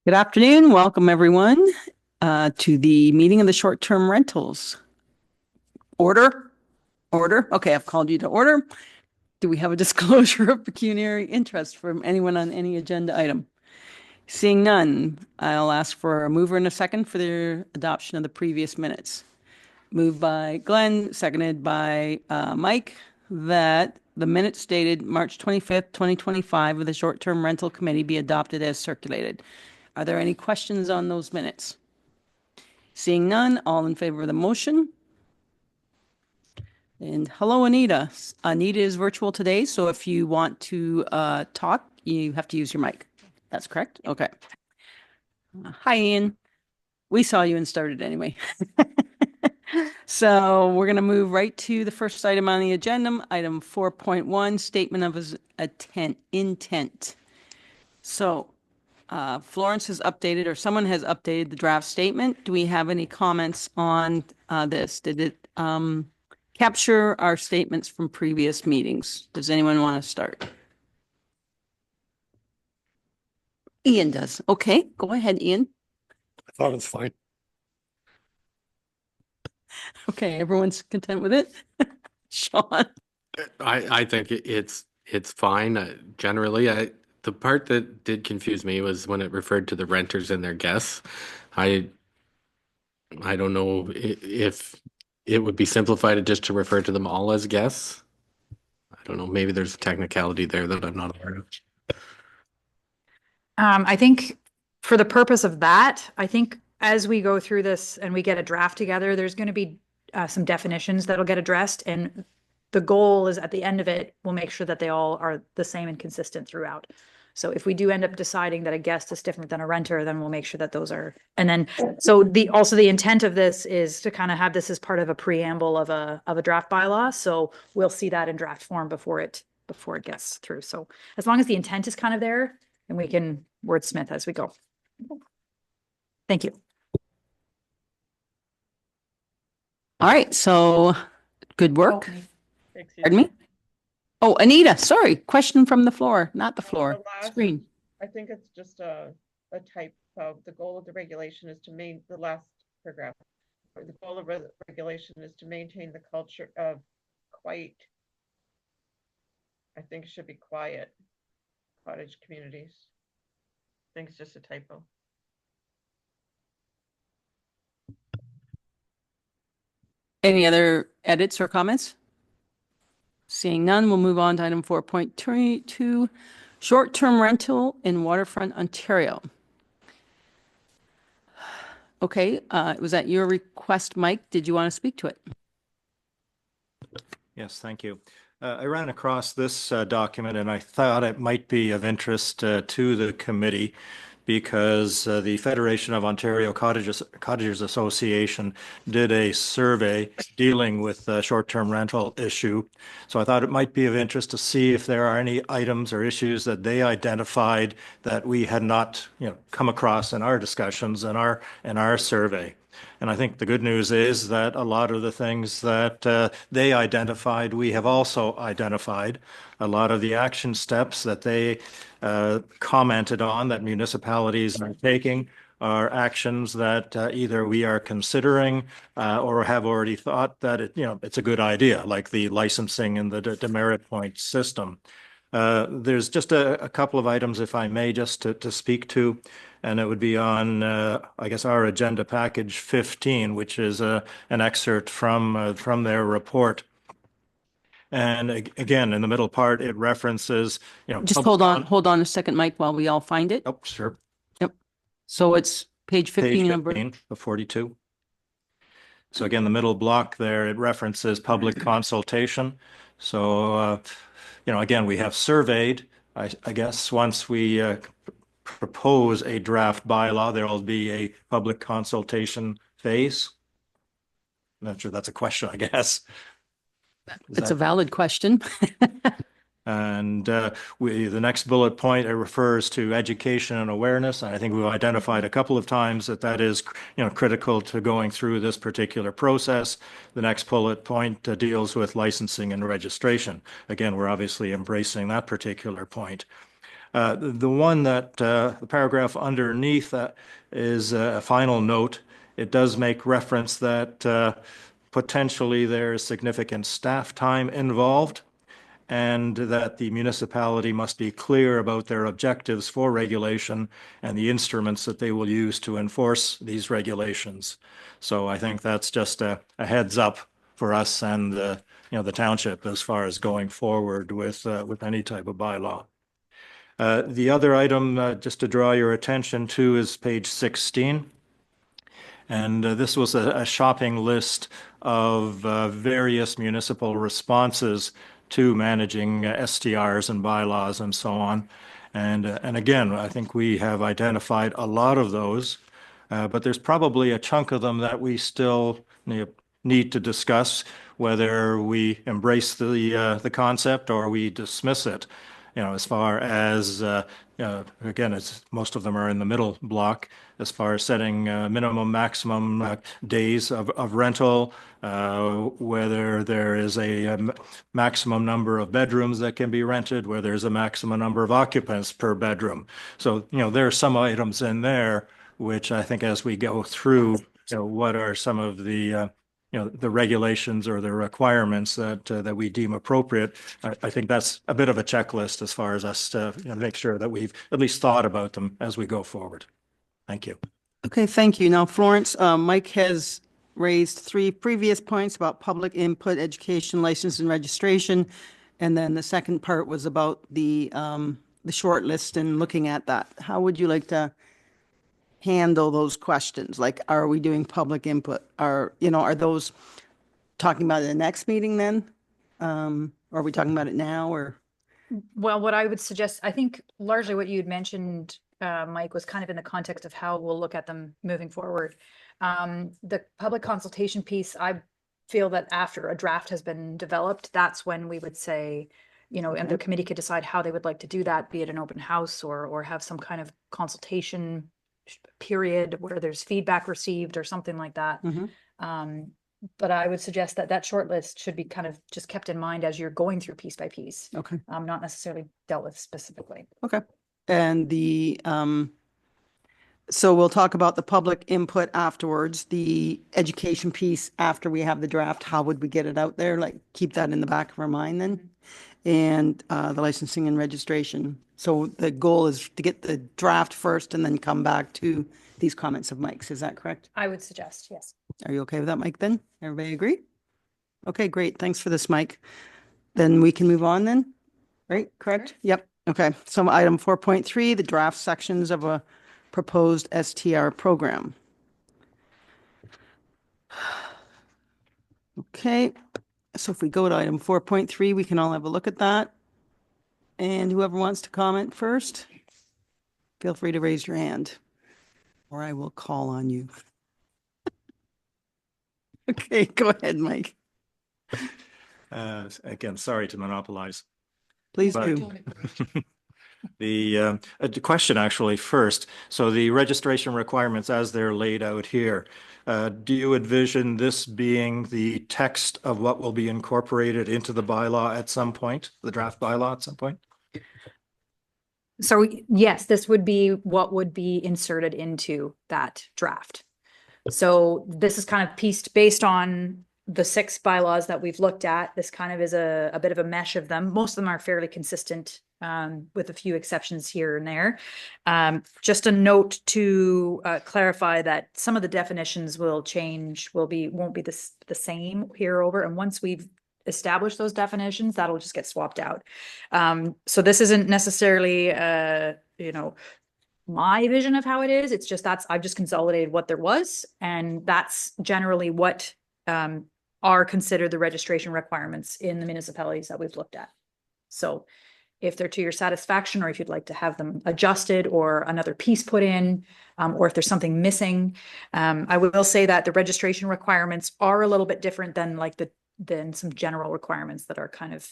Good afternoon. Welcome, everyone, to the meeting of the short-term rentals. Order? Order? Okay, I've called you to order. Do we have a disclosure of pecuniary interest from anyone on any agenda item? Seeing none, I'll ask for a mover and a second for the adoption of the previous minutes. Moved by Glenn, seconded by Mike, that the minutes dated March 25th, 2025 of the Short-Term Rental Committee be adopted as circulated. Are there any questions on those minutes? Seeing none, all in favor of the motion? And hello, Anita. Anita is virtual today, so if you want to talk, you have to use your mic. That's correct? Okay. Hi, Ian. We saw you and started anyway. So we're going to move right to the first item on the agenda, item 4.1, statement of his intent. So Florence has updated, or someone has updated the draft statement. Do we have any comments on this? Did it capture our statements from previous meetings? Does anyone want to start? Ian does. Okay, go ahead, Ian. I thought it was fine. Okay, everyone's content with it? Sean? I think it's fine. Generally, the part that did confuse me was when it referred to the renters and their guests. I I don't know if it would be simplified just to refer to them all as guests. I don't know. Maybe there's a technicality there that I'm not aware of. I think for the purpose of that, I think as we go through this and we get a draft together, there's going to be some definitions that'll get addressed. And the goal is at the end of it, we'll make sure that they all are the same and consistent throughout. So if we do end up deciding that a guest is different than a renter, then we'll make sure that those are, and then, so also the intent of this is to kind of have this as part of a preamble of a draft bylaw. So we'll see that in draft form before it gets through. So as long as the intent is kind of there, and we can wordsmith as we go. Thank you. All right, so good work. Pardon me? Me. Oh, Anita, sorry, question from the floor, not the floor, screen. I think it's just a type of the goal of the regulation is to the last paragraph. The goal of regulation is to maintain the culture of quiet. I think it should be quiet cottage communities. I think it's just a typo. Any other edits or comments? Seeing none, we'll move on to item 4.2, short-term rental in waterfront Ontario. Okay, was that your request, Mike? Did you want to speak to it? Yes, thank you. I ran across this document and I thought it might be of interest to the committee because the Federation of Ontario Cottagers Association did a survey dealing with the short-term rental issue. So I thought it might be of interest to see if there are any items or issues that they identified that we had not, come across in our discussions and our survey. And I think the good news is that a lot of the things that they identified, we have also identified. A lot of the action steps that they commented on that municipalities are taking are actions that either we are considering or have already thought that it's a good idea, like the licensing and the demerit point system. There's just a couple of items, if I may, just to speak to, and it would be on, I guess, our agenda package 15, which is an excerpt from their report. And again, in the middle part, it references, Just hold on a second, Mike, while we all find it. Oh, sure. Yep. So it's page 15, Page 15 of 42. So again, the middle block there, it references public consultation. So, again, we have surveyed, I guess, once we propose a draft bylaw, there will be a public consultation phase. I'm not sure that's a question, I guess. It's a valid question. And the next bullet point, it refers to education and awareness. And I think we've identified a couple of times that is, critical to going through this particular process. The next bullet point deals with licensing and registration. Again, we're obviously embracing that particular point. The one that, the paragraph underneath that is a final note. It does make reference that potentially there is significant staff time involved, and that the municipality must be clear about their objectives for regulation and the instruments that they will use to enforce these regulations. So I think that's just a heads up for us and the township as far as going forward with any type of bylaw. The other item, just to draw your attention to, is page 16. And this was a shopping list of various municipal responses to managing STRs and bylaws and so on. And again, I think we have identified a lot of those, but there's probably a chunk of them that we still need to discuss, whether we embrace the concept or we dismiss it. As far as, again, most of them are in the middle block, as far as setting minimum, maximum days of rental, whether there is a maximum number of bedrooms that can be rented, where there's a maximum number of occupants per bedroom. So, there are some items in there which I think as we go through, what are some of the the regulations or the requirements that we deem appropriate. I think that's a bit of a checklist as far as us to make sure that we've at least thought about them as we go forward. Thank you. Okay, thank you. Now, Florence, Mike has raised 3 previous points about public input, education, license and registration. And then the second part was about the short list and looking at that. How would you like to handle those questions? Like, are we doing public input? Are those talking about it in the next meeting then? Are we talking about it now or? Well, what I would suggest, I think largely what you had mentioned, Mike, was kind of in the context of how we'll look at them moving forward. The public consultation piece, I feel that after a draft has been developed, that's when we would say, and the committee could decide how they would like to do that, be it an open house or have some kind of consultation period where there's feedback received or something like that. But I would suggest that short list should be kind of just kept in mind as you're going through piece by piece. Okay. Not necessarily dealt with specifically. Okay. And so we'll talk about the public input afterwards, the education piece after we have the draft. How would we get it out there? Like, keep that in the back of our mind then. And the licensing and registration. So the goal is to get the draft first and then come back to these comments of Mike's. Is that correct? I would suggest, yes. Are you okay with that, Mike, then? Everybody agree? Okay, great. Thanks for this, Mike. Then we can move on then, right? Correct? Sure. Yep. Okay. So item 4.3, the draft sections of a proposed STR program. Okay. So if we go to item 4.3, we can all have a look at that. And whoever wants to comment first, feel free to raise your hand or I will call on you. Okay, go ahead, Mike. Again, sorry to monopolize. Please But- do. The question actually first. So the registration requirements as they're laid out here, do you envision this being the text of what will be incorporated into the bylaw at some point, the draft bylaw at some point? So yes, this would be what would be inserted into that draft. So this is kind of pieced based on the 6 bylaws that we've looked at. This kind of is a bit of a mesh of them. Most of them are fairly consistent, with a few exceptions here and there. Just a note to clarify that some of the definitions will change, won't be the same here over. And once we've established those definitions, that'll just get swapped out. So this isn't necessarily, my vision of how it is. It's just I've just consolidated what there was, and that's generally what are considered the registration requirements in the municipalities that we've looked at. So if they're to your satisfaction, or if you'd like to have them adjusted or another piece put in, or if there's something missing, I will say that the registration requirements are a little bit different than some general requirements that are kind of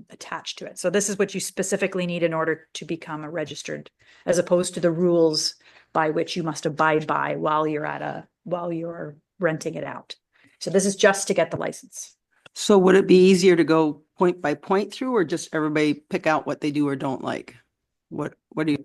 attached to it. So this is what you specifically need in order to become a registered, as opposed to the rules by which you must abide by while you're renting it out. So this is just to get the license. So would it be easier to go point by point through or just everybody pick out what they do or don't like? What do you,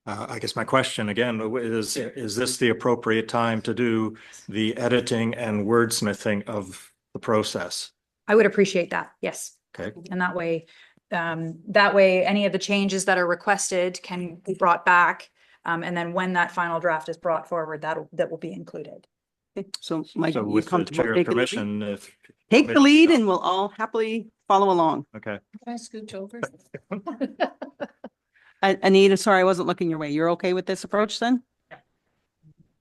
I guess my question again is this the appropriate time to do the editing and wordsmithing of the process? I would appreciate that, yes. Okay. And that way, any of the changes that are requested can be brought back. And then when that final draft is brought forward, that will be included. so Mike, So you with the comfortable chair's taking the lead? permission, if. Take the lead and we'll all happily follow along. Okay. Can I scooch over? Anita, sorry, I wasn't looking your way. You're okay with this approach then?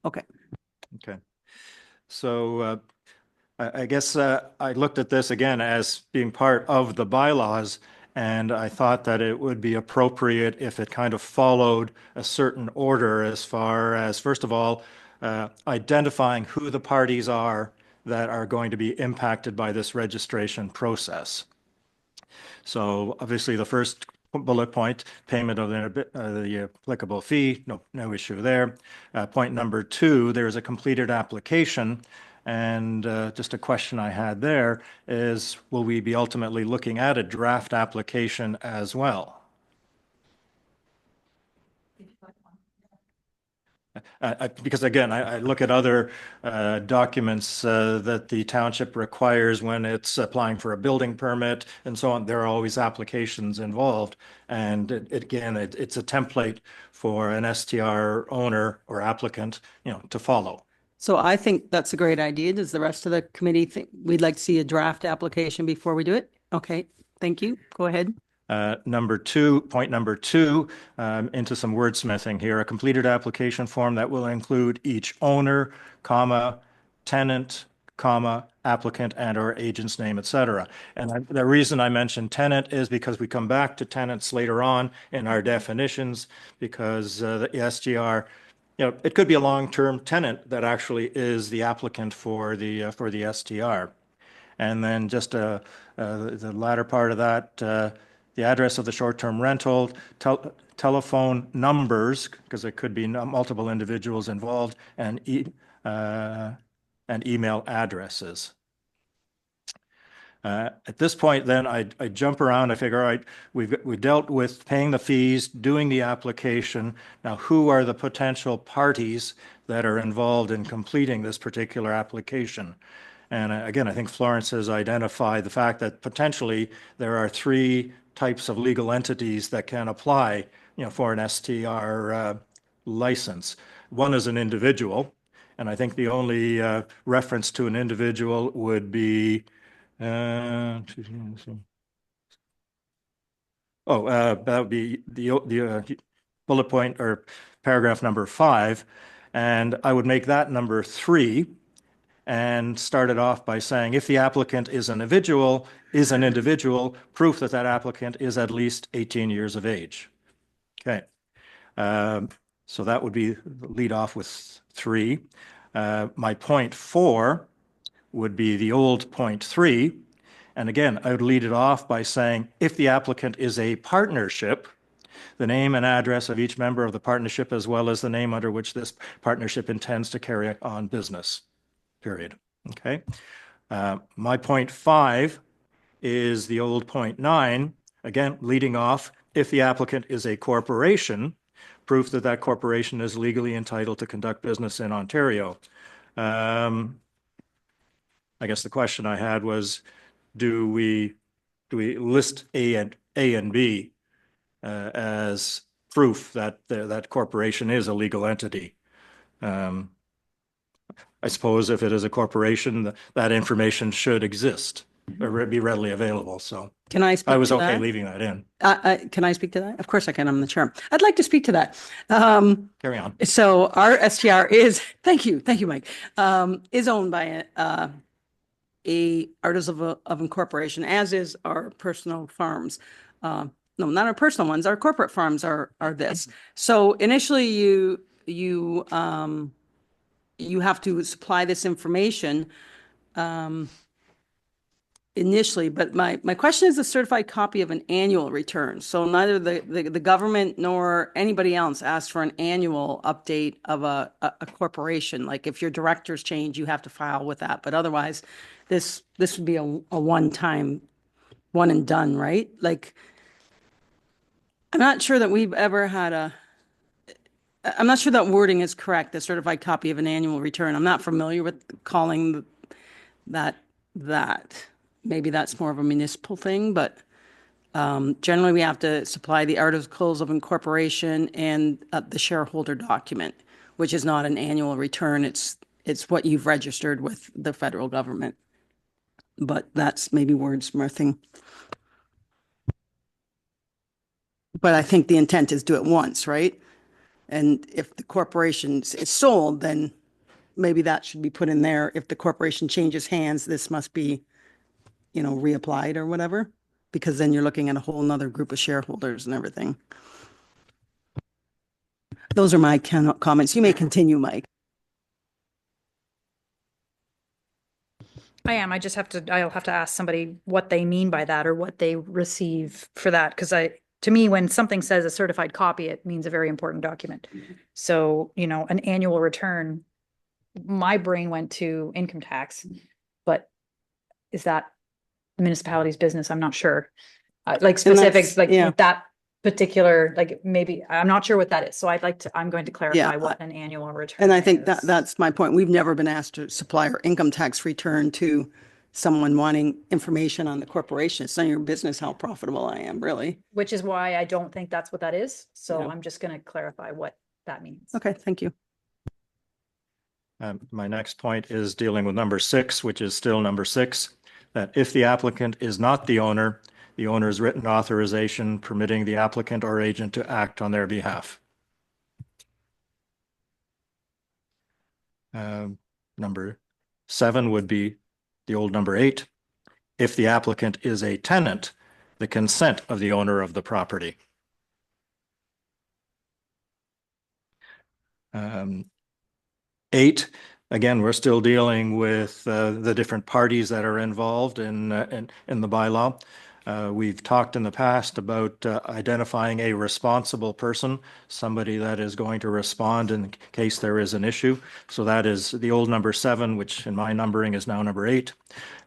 Okay. Okay. So I guess I looked at this again as being part of the bylaws, and I thought that it would be appropriate if it kind of followed a certain order as far as, first of all, identifying who the parties are that are going to be impacted by this registration process. So obviously the first bullet point, payment of the applicable fee, no issue there. Point number 2, there is a completed application. And just a question I had there is, will we be ultimately looking at a draft application as well? Because again, I look at other documents that the township requires when it's applying for a building permit and so on. There are always applications involved. And it's a template for an STR owner or applicant, to follow. So I think that's a great idea. Does the rest of the committee think we'd like to see a draft application before we do it? Okay, thank you. Go ahead. Point number 2, into some wordsmithing here, a completed application form that will include each owner, comma, tenant, comma, applicant and or agent's name, etc. And the reason I mentioned tenant is because we come back to tenants later on in our definitions, because the SGR, it could be a long-term tenant that actually is the applicant for the STR. And then just the latter part of that, the address of the short-term rental, telephone numbers, because there could be multiple individuals involved, and email addresses. At this point, then I jump around. I figure, all right, we dealt with paying the fees, doing the application. Now, who are the potential parties that are involved in completing this particular application? And again, I think Florence has identified the fact that potentially there are 3 types of legal entities that can apply, for an STR license. One is an individual, and I think the only reference to an individual would be that would be the bullet point or paragraph number 5, and I would make that number 3. And started off by saying, if the applicant is an individual, proof that that applicant is at least 18 years of age. Okay. So that would be lead off with 3. My point 4 would be the old point 3. And again, I would lead it off by saying, if the applicant is a partnership, the name and address of each member of the partnership, as well as the name under which this partnership intends to carry on business. Period. Okay. My point 5 is the old point 9, again, leading off, if the applicant is a corporation, proof that that corporation is legally entitled to conduct business in Ontario. I guess the question I had was, do we list A and B as proof that that corporation is a legal entity? I suppose if it is a corporation, that information should exist or be readily available. So Can I speak I was to okay that? leaving that in. Can I speak to that? Of course I can. I'm the chair. I'd like to speak to that. Carry on. So our STR is, thank you, Mike, is owned by a artisan of incorporation, as is our personal farms. No, not our personal ones. Our corporate farms are this. So initially, you have to supply this information initially, but my question is a certified copy of an annual return. So neither the government nor anybody else asks for an annual update of a corporation. Like if your directors change, you have to file with that. But otherwise, this would be a one-time, one and done, right? Like, I'm not sure that we've ever had I'm not sure that wording is correct, the certified copy of an annual return. I'm not familiar with calling that that. Maybe that's more of a municipal thing, but generally we have to supply the articles of incorporation and the shareholder document, which is not an annual return. It's what you've registered with the federal government. But that's maybe wordsmithing. But I think the intent is do it once, right? And if the corporation is sold, then maybe that should be put in there. If the corporation changes hands, this must be, reapplied or whatever, because then you're looking at a whole nother group of shareholders and everything. Those are my comments. You may continue, Mike. I am. I'll have to ask somebody what they mean by that or what they receive for that. Cause to me, when something says a certified copy, it means a very important document. So, an annual return, my brain went to income tax, but is that the municipality's business? I'm not sure. Like specifics, like yeah. that particular, like maybe, I'm not sure what that is. So I'm going to clarify Yeah, what an annual return And I think is. that's my point. We've never been asked to supply our income tax return to someone wanting information on the corporation. It's none of your business how profitable I am, really. Which is why I don't think that's what that is. So Yeah. I'm just going to clarify what that means. Okay, thank you. My next point is dealing with number 6, which is still number 6, that if the applicant is not the owner's written authorization permitting the applicant or agent to act on their behalf. Number 7 would be the old number 8. If the applicant is a tenant, the consent of the owner of the property. 8, again, we're still dealing with the different parties that are involved in the bylaw. We've talked in the past about identifying a responsible person, somebody that is going to respond in case there is an issue. So that is the old number 7, which in my numbering is now number 8.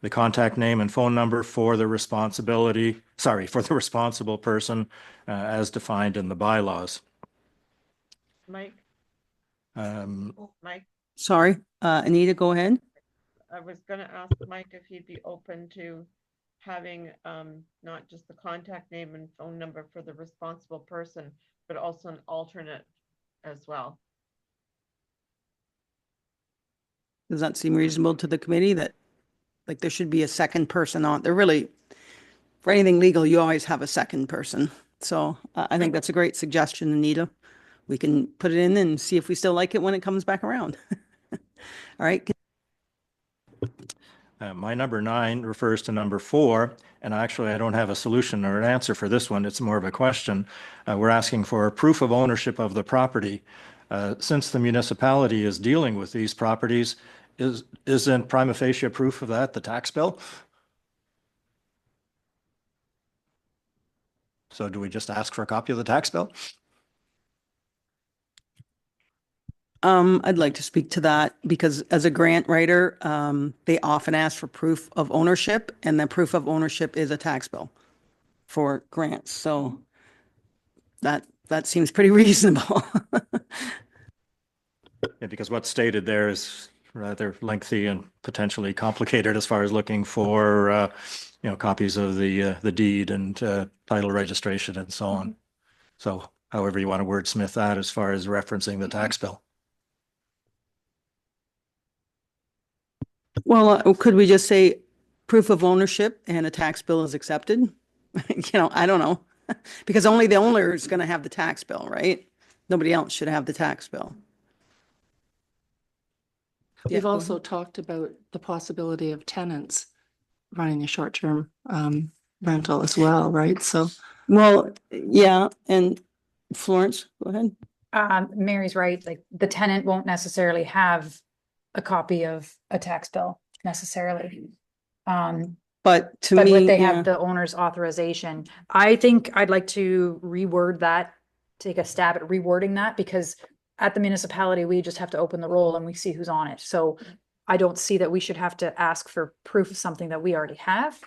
The contact name and phone number for the responsible person as defined in the bylaws. Mike, Mike, Sorry, Anita, go ahead. I was gonna ask Mike if he'd be open to having not just the contact name and phone number for the responsible person, but also an alternate as well. Does that seem reasonable to the committee that like there should be a second person on there? Really, for anything legal, you always have a second person. So I think that's a great suggestion, Anita. We can put it in and see if we still like it when it comes back around. All right. My number 9 refers to number 4, and actually I don't have a solution or an answer for this one. It's more of a question. We're asking for proof of ownership of the property. Since the municipality is dealing with these properties, isn't prima facie proof of that the tax bill? So do we just ask for a copy of the tax bill? I'd like to speak to that because as a grant writer, they often ask for proof of ownership, and the proof of ownership is a tax bill for grants. So that seems pretty reasonable. Yeah, because what's stated there is rather lengthy and potentially complicated as far as looking for copies of the deed and title registration and so on. So however you want to wordsmith that as far as referencing the tax bill. Well, could we just say proof of ownership and a tax bill is accepted? I don't know. Because only the owner is going to have the tax bill, right? Nobody else should have the tax bill. Yeah, We've go also ahead. talked about the possibility of tenants running a short-term rental as well, right? So, Well, yeah, and Florence, go ahead. Mary's right. Like the tenant won't necessarily have a copy of a tax bill necessarily. But to But me, would they yeah. have the owner's authorization? I think I'd like to reword that, take a stab at rewording that, because at the municipality, we just have to open the roll and we see who's on it. So I don't see that we should have to ask for proof of something that we already have.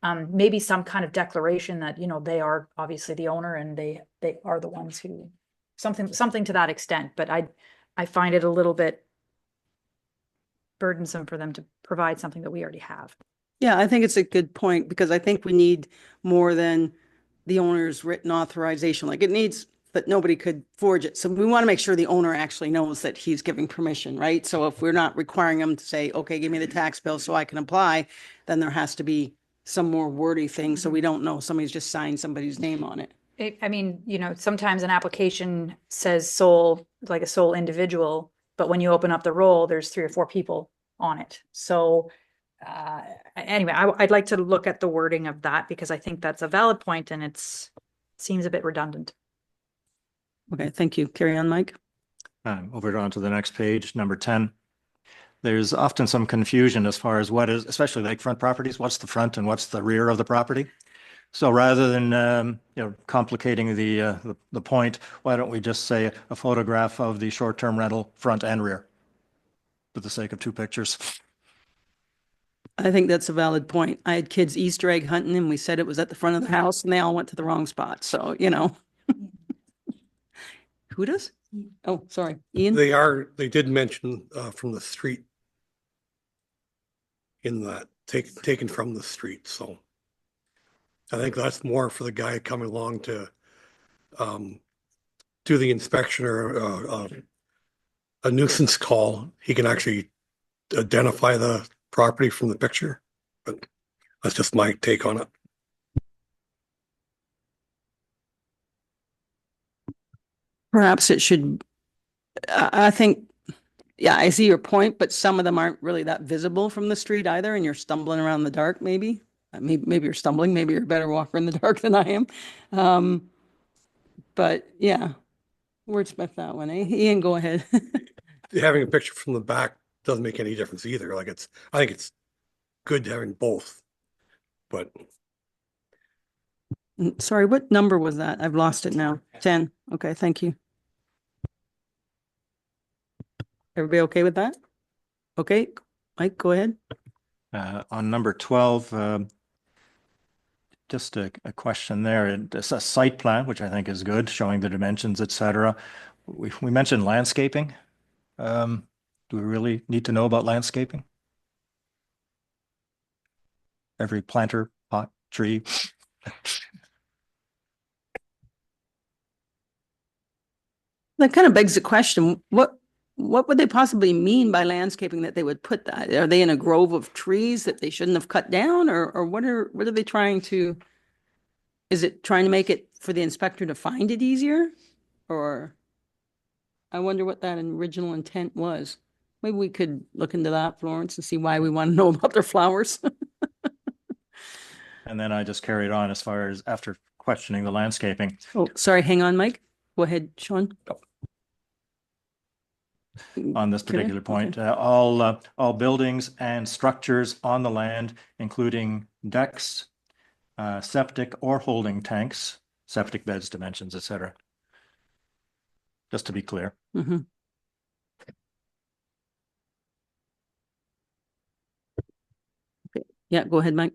maybe some kind of declaration that, they are obviously the owner and they are the ones who, something to that extent, but I find it a little bit burdensome for them to provide something that we already have. Yeah, I think it's a good point because I think we need more than the owner's written authorization. Like it needs that nobody could forge it. So we want to make sure the owner actually knows that he's giving permission, right? So if we're not requiring them to say, okay, give me the tax bill so I can apply, then there has to be some more wordy thing so we don't know somebody's just signed somebody's name on it. I mean, sometimes an application says sole, like a sole individual, but when you open up the roll, there's 3 or 4 people on it. So anyway, I'd like to look at the wording of that because I think that's a valid point and seems a bit redundant. Okay, thank you. Carry on, Mike. Over on to the next page, number 10. There's often some confusion as far as what is, especially lakefront properties, what's the front and what's the rear of the property. So rather than complicating the point, why don't we just say a photograph of the short-term rental front and rear for the sake of 2 pictures? I think that's a valid point. I had kids Easter egg hunting and we said it was at the front of the house and they all went to the wrong spot. So, Who does? Oh, sorry. Ian? They did mention from the street in that, taken from the street, so I think that's more for the guy coming along to do the inspection or a nuisance call. He can actually identify the property from the picture, but that's just my take on it. Perhaps it should, I think, yeah, I see your point, but some of them aren't really that visible from the street either, and you're stumbling around in the dark, maybe. Maybe you're stumbling, maybe you're a better walker in the dark than I am. But yeah, wordsmith that one, eh? Ian, go ahead. Having a picture from the back doesn't make any difference either. Like I think it's good having both, but Sorry, what number was that? I've lost it now. 10. Okay, thank you. Everybody okay with that? Okay, Mike, go ahead. On number 12, just a question there. It's a site plan, which I think is good, showing the dimensions, etc. We mentioned landscaping. Do we really need to know about landscaping? Every planter, pot, tree. That kind of begs the question, what would they possibly mean by landscaping that they would put that? Are they in a grove of trees that they shouldn't have cut down or what are they trying to, is it trying to make it for the inspector to find it easier? Or I wonder what that original intent was. Maybe we could look into that, Florence, and see why we want to know about their flowers. And then I just carried on as far as after questioning the landscaping. Oh, sorry, hang on, Mike. Go ahead, Sean. On this Can I? particular point, Okay. all buildings and structures on the land, including decks, septic or holding tanks, septic beds, dimensions, etc. Just to be clear. Mhm. Okay. Yeah, go ahead, Mike.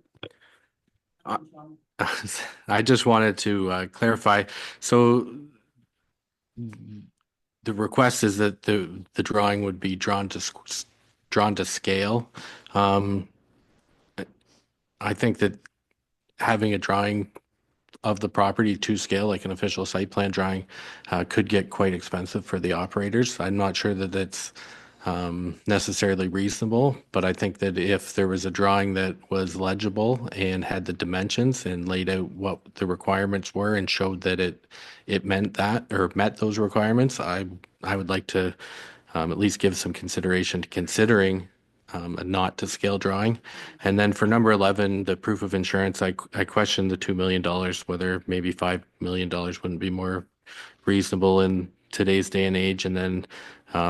I just wanted to clarify. So the request is that the drawing would be drawn to scale. I think that having a drawing of the property to scale, like an official site plan drawing, could get quite expensive for the operators. I'm not sure that it's necessarily reasonable, but I think that if there was a drawing that was legible and had the dimensions and laid out what the requirements were and showed that it meant that or met those requirements, I would like to at least give some consideration to considering a not to scale drawing. And then for number 11, the proof of insurance, I question the $2 million, whether maybe $5 million wouldn't be more reasonable in today's day and age. And then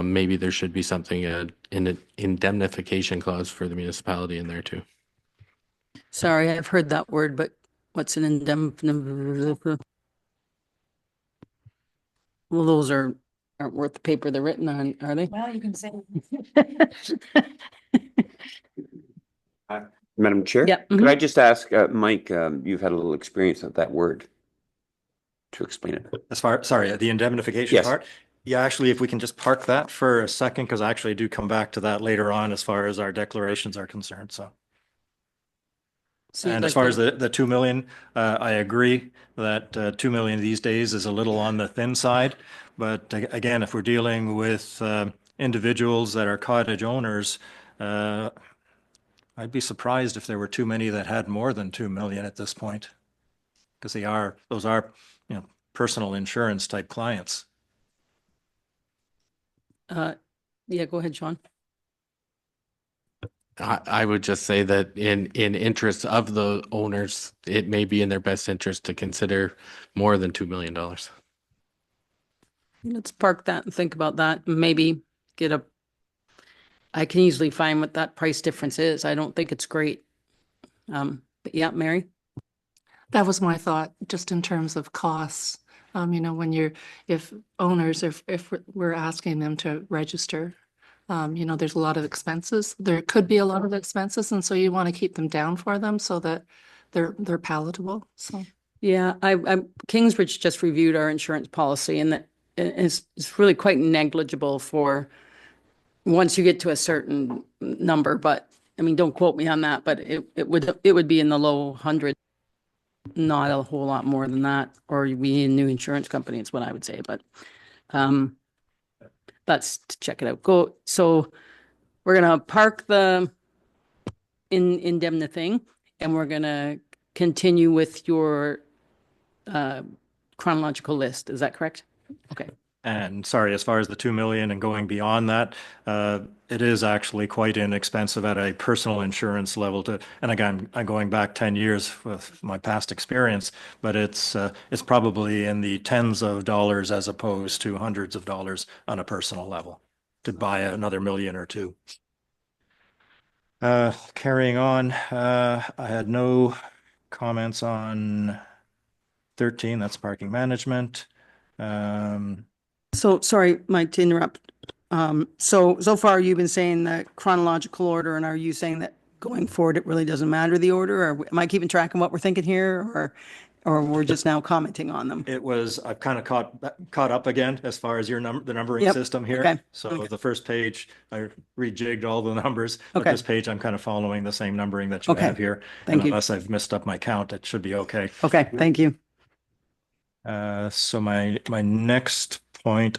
maybe there should be something, in an indemnification clause for the municipality in there too. Sorry, I've heard that word, but what's an indemnification? Well, those aren't worth the paper they're written on, are they? Well, you can say. Madam Chair? Yeah, Could I just ask, Mike, you've had a little experience of that word to explain it. Sorry, the indemnification Yes. part? Yeah, actually, if we can just park that for a second, because I actually do come back to that later on as far as our declarations are concerned, so. So you'd And like as far as to- the 2 million, I agree that 2 million these days is a little on the thin side. But again, if we're dealing with individuals that are cottage owners, I'd be surprised if there were too many that had more than 2 million at this point. Because those are, personal insurance type clients. Yeah, go ahead, Sean. I would just say that in interest of the owners, it may be in their best interest to consider more than $2 million. Let's park that and think about that and maybe I can easily find what that price difference is. I don't think it's great. But yeah, Mary? That was my thought, just in terms of costs. If owners, if we're asking them to register, there's a lot of expenses. There could be a lot of expenses, and so you want to keep them down for them so that they're palatable. So Yeah, Kingsbridge just reviewed our insurance policy and that it's really quite negligible for once you get to a certain number, but I mean, don't quote me on that, but it would be in the low hundred, not a whole lot more than that, or you'd be a new insurance company, is what I would say, but that's to check it out. So we're gonna park the indemnity thing and we're gonna continue with your chronological list. Is that correct? Okay. And sorry, as far as the 2 million and going beyond that, it is actually quite inexpensive at a personal insurance level and again, I'm going back 10 years with my past experience, but it's probably in the tens of dollars as opposed to hundreds of dollars on a personal level to buy another million or two. Carrying on, I had no comments on 13, that's parking management. So sorry, Mike, to interrupt. So far you've been saying the chronological order, and are you saying that going forward it really doesn't matter the order, or am I keeping track of what we're thinking here, or we're just now commenting on them? I've kind of caught up again as far as the numbering Yep. system here. Okay. So Okay. the first page, I rejigged all the numbers, but Okay. this page I'm kind of following the same numbering that you Okay. have here. Thank And you. unless I've messed up my count, it should be okay. Okay, thank you. So my next point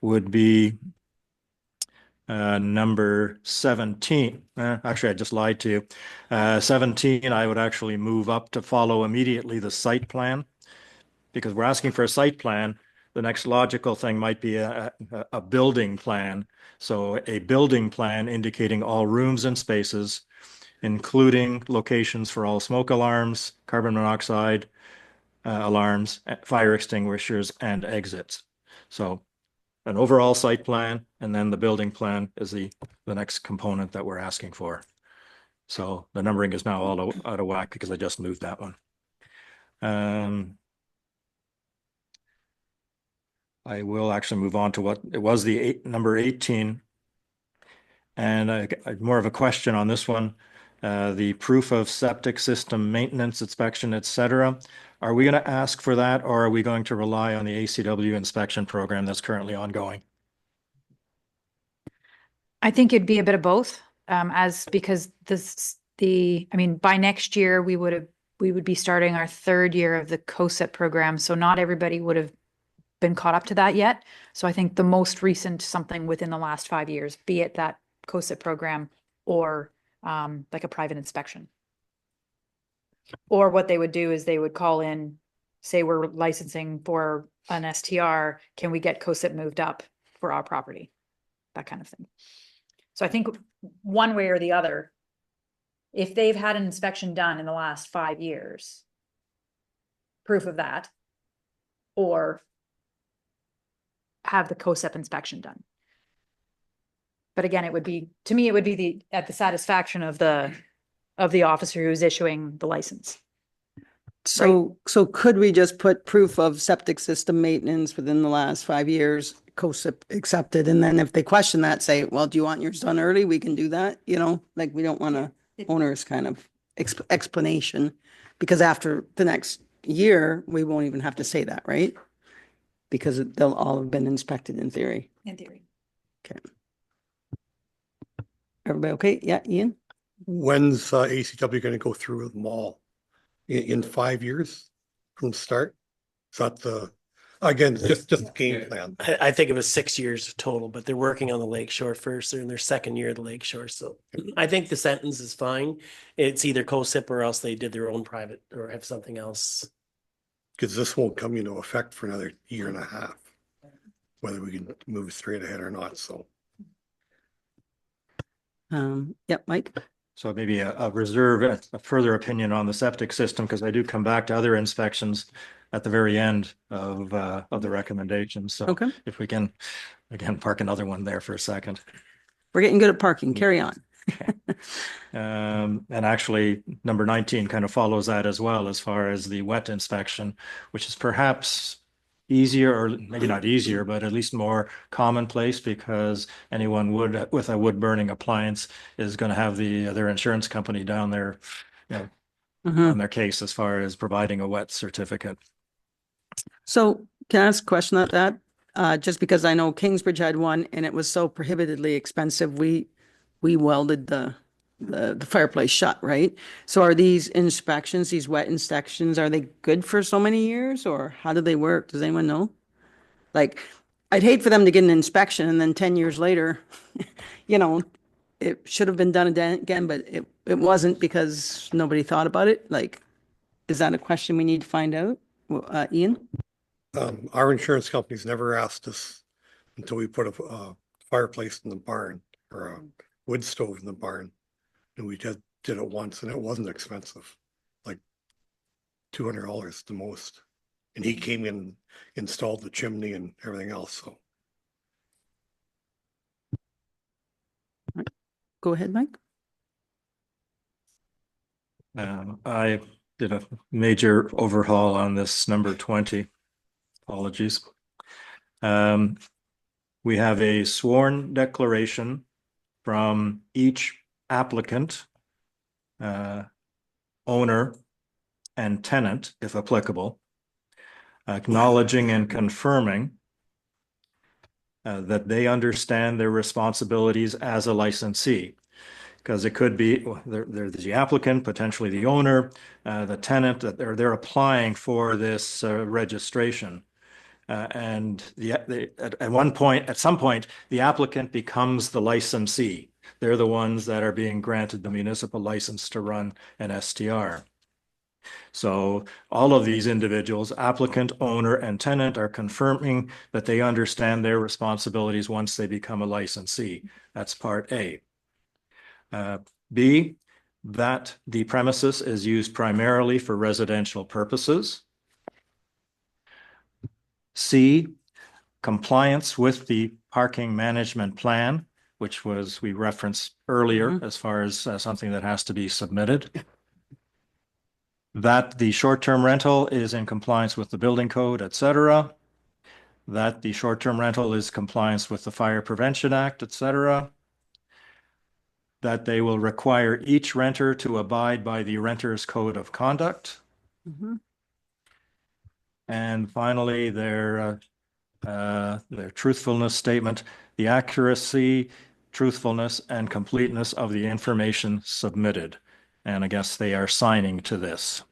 would be number 17. Actually, I just lied to you. 17, I would actually move up to follow immediately the site plan. Because we're asking for a site plan, the next logical thing might be a building plan. So a building plan indicating all rooms and spaces, including locations for all smoke alarms, carbon monoxide alarms, fire extinguishers, and exits. So an overall site plan, and then the building plan is the next component that we're asking for. So the numbering is now all out of whack because I just moved that one. I will actually move on to what it was number 18. And more of a question on this one. The proof of septic system maintenance, inspection, etc. Are we going to ask for that, or are we going to rely on the ACW inspection program that's currently ongoing? I think it'd be a bit of both, because by next year we would be starting our third year of the COSEP program. So not everybody would have been caught up to that yet. So I think the most recent something within the last 5 years, be it that COSEP program or like a private inspection. Or what they would do is they would call in, say we're licensing for an STR, can we get COSEP moved up for our property? That kind of thing. So I think one way or the other, if they've had an inspection done in the last 5 years, proof of that, or have the COSEP inspection done. But again, to me, it would be at the satisfaction of the officer who's issuing the license. So could we just put proof of septic system maintenance within the last 5 years, COSEP accepted, and then if they question that, say, well, do you want yours done early? We can do that, like we don't want to owners kind of. explanation, because after the next year, we won't even have to say that, right? Because they'll all have been inspected in theory. In theory. Everybody okay? Yeah, Ian? When's ACW going to go through them all? In 5 years from the start? Is that again, just the game plan? I think it was 6 years total, but they're working on the lakeshore first. They're in their second year of the lakeshore. So I think the sentence is fine. It's either co-sip or else they did their own private or have something else. Because this won't come into effect for another year and a half, whether we can move straight ahead or not, so. Yep, Mike? So maybe a reserve, a further opinion on the septic system, because I do come back to other inspections at the very end of the recommendations. So Okay. if we can, again, park another one there for a second. We're getting good at parking. Carry on. And actually, number 19 kind of follows that as well, as far as the wet inspection, which is perhaps easier, or maybe not easier, but at least more commonplace, because anyone with a wood burning appliance is going to have their insurance company down there, on their case as far as providing a wet certificate. So can I ask a question at that? Just because I know Kingsbridge had one and it was so prohibitively expensive, we welded the fireplace shut, right? So are these inspections, these wet inspections, are they good for so many years, or how do they work? Does anyone know? Like, I'd hate for them to get an inspection and then 10 years later, it should have been done again, but it wasn't because nobody thought about it. Like, is that a question we need to find out? Ian? Our insurance company's never asked us until we put a fireplace in the barn or a wood stove in the barn. And we just did it once and it wasn't expensive, like $200 the most. And he came in, installed the chimney and everything else, so. Go ahead, Mike. I did a major overhaul on this number 20. Apologies. We have a sworn declaration from each applicant, owner, and tenant, if applicable, acknowledging and confirming that they understand their responsibilities as a licensee. Because it could be they're the applicant, potentially the owner, the tenant, that they're applying for this registration. And at some point, the applicant becomes the licensee. They're the ones that are being granted the municipal license to run an STR. So all of these individuals, applicant, owner, and tenant, are confirming that they understand their responsibilities once they become a licensee. That's part A. B, that the premises is used primarily for residential purposes. C, compliance with the parking management plan, which we referenced earlier as far as something that has to be submitted. That the short-term rental is in compliance with the building code, etc. That the short-term rental is compliance with the Fire Prevention Act, etc. That they will require each renter to abide by the renter's code of conduct. And finally, their truthfulness statement, the accuracy, truthfulness, and completeness of the information submitted. And I guess they are signing to this.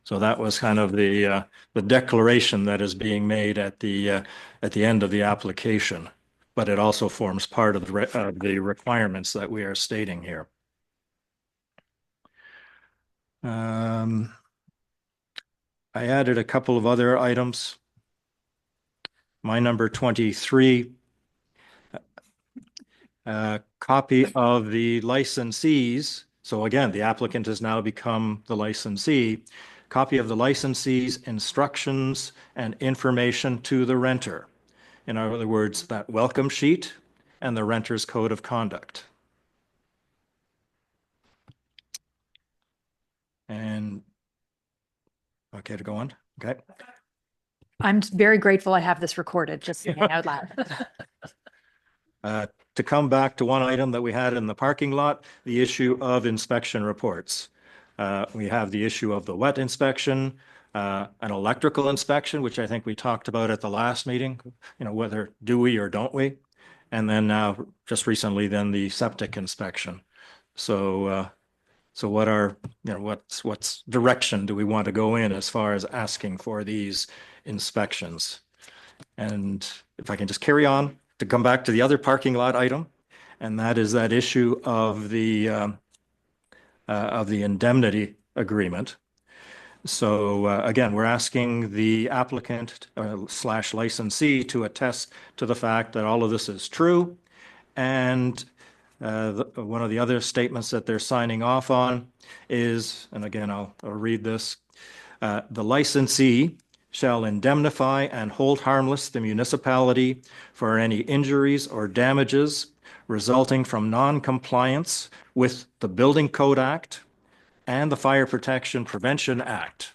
So that was kind of the declaration that is being made at the end of the application, but it also forms part of the requirements that we are stating here. I added a couple of other items. My number 23, copy of the licensees. So again, the applicant has now become the licensee. Copy of the licensee's instructions and information to the renter. In other words, that welcome sheet and the renter's code of conduct. And okay to go on? Okay. I'm very grateful I have this recorded, just saying out loud. to come back to one item that we had in the parking lot, the issue of inspection reports. We have the issue of the wet inspection, an electrical inspection, which I think we talked about at the last meeting, whether do we or don't we? And then now, just recently, then the septic inspection. So what's direction do we want to go in as far as asking for these inspections? And if I can just carry on to come back to the other parking lot item, and that is that issue of the indemnity agreement. So again, we're asking the applicant slash licensee to attest to the fact that all of this is true. And one of the other statements that they're signing off on is, and again, I'll read this, the licensee shall indemnify and hold harmless the municipality for any injuries or damages resulting from non-compliance with the Building Code Act and the Fire Protection Prevention Act.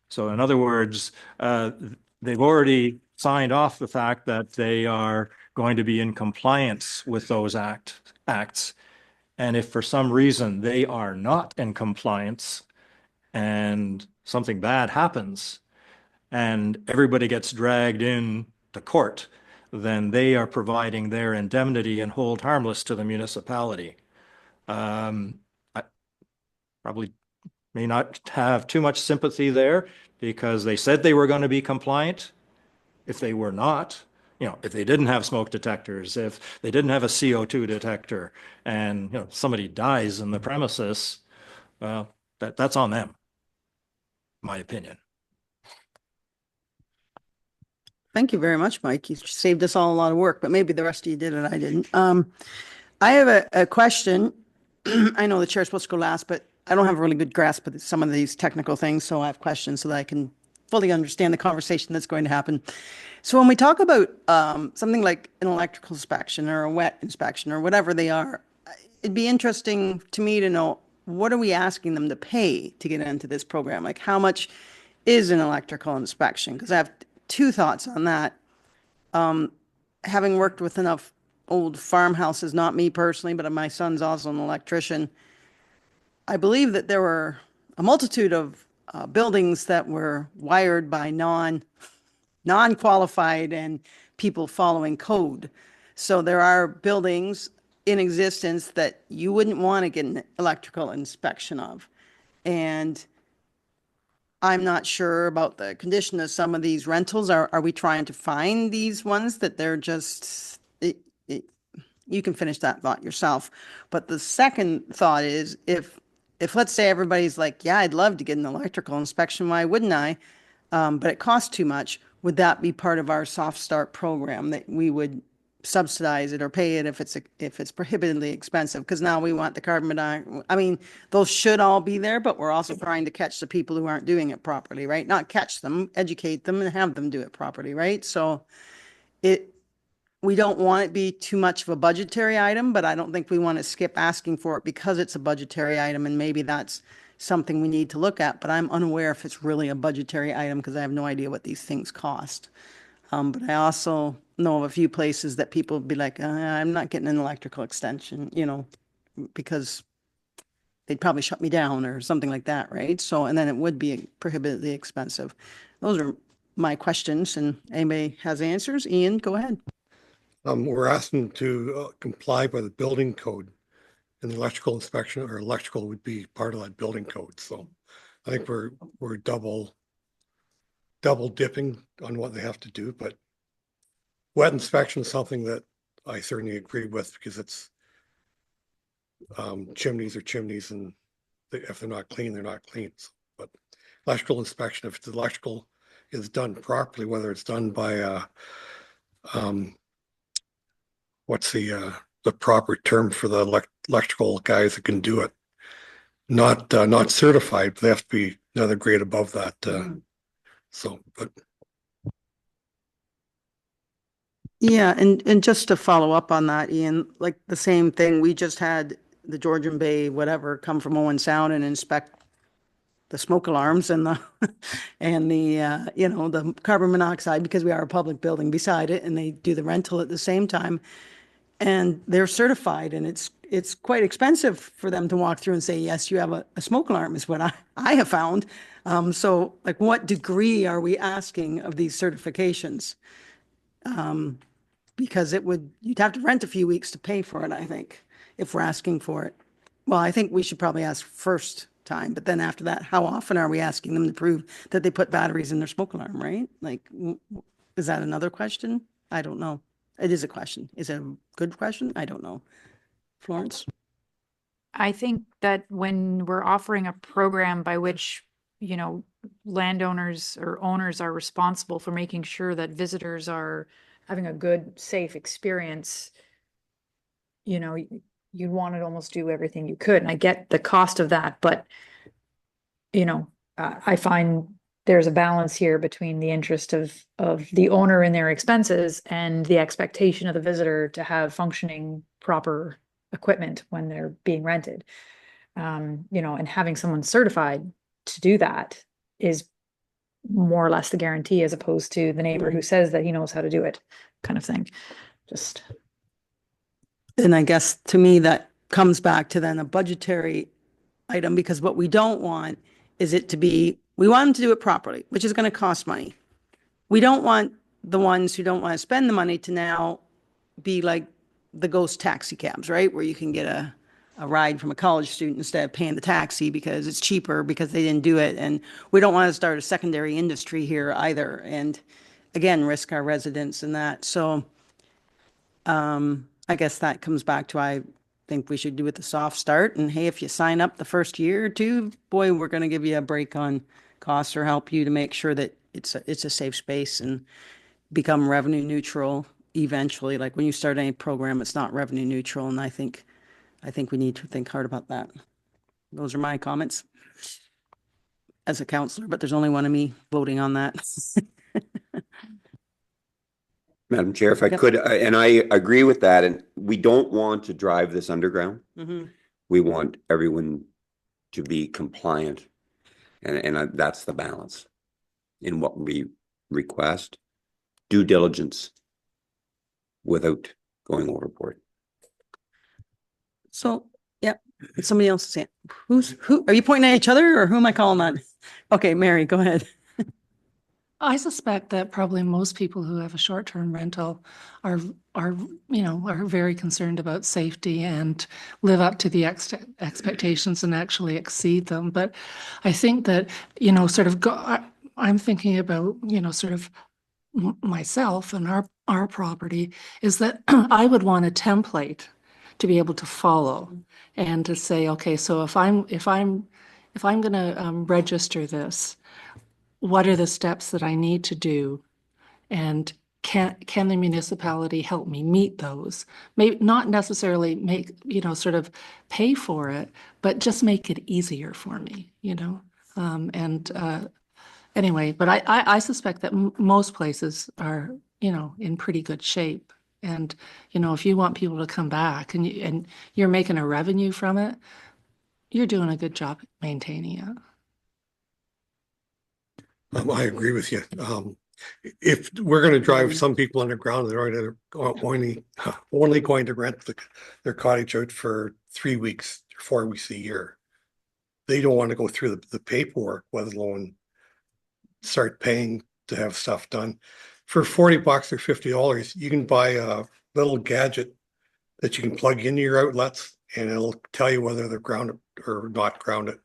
So in other words, they've already signed off the fact that they are going to be in compliance with those acts. And if for some reason they are not in compliance and something bad happens and everybody gets dragged in to court, then they are providing their indemnity and hold harmless to the municipality. I probably may not have too much sympathy there because they said they were going to be compliant. If they were not, if they didn't have smoke detectors, if they didn't have a CO2 detector, and somebody dies in the premises, well, that's on them, my opinion. Thank you very much, Mike. You saved us all a lot of work, but maybe the rest of you did it. I didn't. I have a question. I know the chair's supposed to go last, but I don't have a really good grasp of some of these technical things, so I have questions so that I can fully understand the conversation that's going to happen. So when we talk about something like an electrical inspection or a wet inspection or whatever they are, it'd be interesting to me to know, what are we asking them to pay to get into this program? Like, how much is an electrical inspection? Because I have two thoughts on that. Having worked with enough old farmhouses, not me personally, but my son's also an electrician, I believe that there were a multitude of buildings that were wired by non-qualified and people following code. So there are buildings in existence that you wouldn't want to get an electrical inspection of. And I'm not sure about the condition of some of these rentals. Are we trying to find these ones that they're just, you can finish that thought yourself. But the second thought is, if let's say everybody's like, yeah, I'd love to get an electrical inspection, why wouldn't I? But it costs too much. Would that be part of our soft start program, that we would subsidize it or pay it if it's prohibitively expensive? Because now we want the carbon monoxide. I mean, those should all be there, but we're also trying to catch the people who aren't doing it properly, right? Not catch them, educate them, and have them do it properly, right? So we don't want it to be too much of a budgetary item, but I don't think we want to skip asking for it because it's a budgetary item, and maybe that's something we need to look at. But I'm unaware if it's really a budgetary item because I have no idea what these things cost. But I also know of a few places that people would be like, I'm not getting an electrical extension, because they'd probably shut me down or something like that, right? So, and then it would be prohibitively expensive. Those are my questions, and anybody has answers? Ian, go ahead. We're asking to comply by the building code, and the electrical inspection or electrical would be part of that building code. So I think we're double dipping on what they have to do, but wet inspection is something that I certainly agree with, because it's chimneys are chimneys, and if they're not clean, they're not clean. So, but electrical inspection, if the electrical is done properly, whether it's done by what's the proper term for the electrical guys that can do it? Not certified, but they have to be another grade above that. So, but Yeah, and just to follow up on that, Ian, like the same thing, we just had the Georgian Bay, whatever, come from Owen Sound and inspect the smoke alarms and the, and the, you know, the carbon monoxide, because we are a public building beside it, and they do the rental at the same time. And they're certified, and it's quite expensive for them to walk through and say, yes, you have a smoke alarm, is what I have found. So like, what degree are we asking of these certifications? Because you'd have to rent a few weeks to pay for it, I think, if we're asking for it. Well, I think we should probably ask first time, but then after that, how often are we asking them to prove that they put batteries in their smoke alarm, right? Like, is that another question? I don't know. It is a question. Is it a good question? I don't know. Florence? I think that when we're offering a program by which, you know, landowners or owners are responsible for making sure that visitors are having a good, safe experience, you know, you'd want to almost do everything you could. And I get the cost of that, but, you know, I find there's a balance here between the interest of the owner and their expenses and the expectation of the visitor to have functioning proper equipment when they're being rented. You know, and having someone certified to do that is more or less the guarantee, as opposed to the neighbor who says that he knows how to do it, kind of thing. Just. And I guess to me, that comes back to then a budgetary item, because what we don't want is it to be, we want them to do it properly, which is going to cost money. We don't want the ones who don't want to spend the money to now be like the ghost taxi cabs, right? Where you can get a ride from a college student instead of paying the taxi because it's cheaper because they didn't do it. And we don't want to start a secondary industry here either. And again, risk our residents in that. So I guess that comes back to, I think we should do it the soft start. And hey, if you sign up the first year or two, boy, we're going to give you a break on costs or help you to make sure that it's a safe space and become revenue neutral eventually. Like when you start any program, it's not revenue neutral. And I think we need to think hard about that. Those are my comments as a counselor, but there's only one of me voting on that. Madam Chair, if I Yep. could, and I agree with that, and we don't want to drive this underground. Mhm. We want everyone to be compliant, and that's the balance in what we request. Due diligence without going overboard. So, yeah, somebody else is saying, who, are you pointing at each other, or who am I calling on? Okay, Mary, go ahead. I suspect that probably most people who have a short-term rental are very concerned about safety and live up to the expectations and actually exceed them. But I think that, I'm thinking about, sort of myself and our property, is that I would want a template to be able to follow and to say, okay, so if I'm going to register this, what are the steps that I need to do? And can the municipality help me meet those? Maybe not necessarily make, sort of pay for it, but just make it easier for me, anyway, but I suspect that most places are, in pretty good shape. And, if you want people to come back and you're making a revenue from it, you're doing a good job maintaining it. I agree with you. If we're going to drive some people underground, they're only going to rent their cottage out for 3 weeks, 4 weeks a year. They don't want to go through the paperwork, let alone start paying to have stuff done. For $40 or $50, you can buy a little gadget that you can plug into your outlets, and it'll tell you whether they're grounded or not grounded.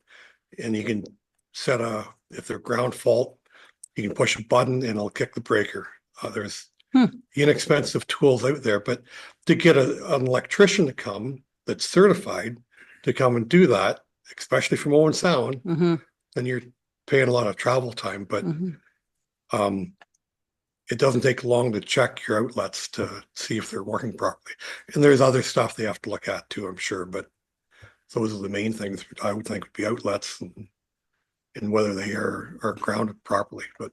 And you can set if they're ground fault, you can push a button and it'll kick the breaker. There's inexpensive tools out there, but to get an electrician to come that's certified to come and do that, especially from Owen Sound, then you're paying a lot of travel time. But it doesn't take long to check your outlets to see if they're working properly. And there's other stuff they have to look at too, I'm sure. But those are the main things I would think would be outlets and whether they are grounded properly. But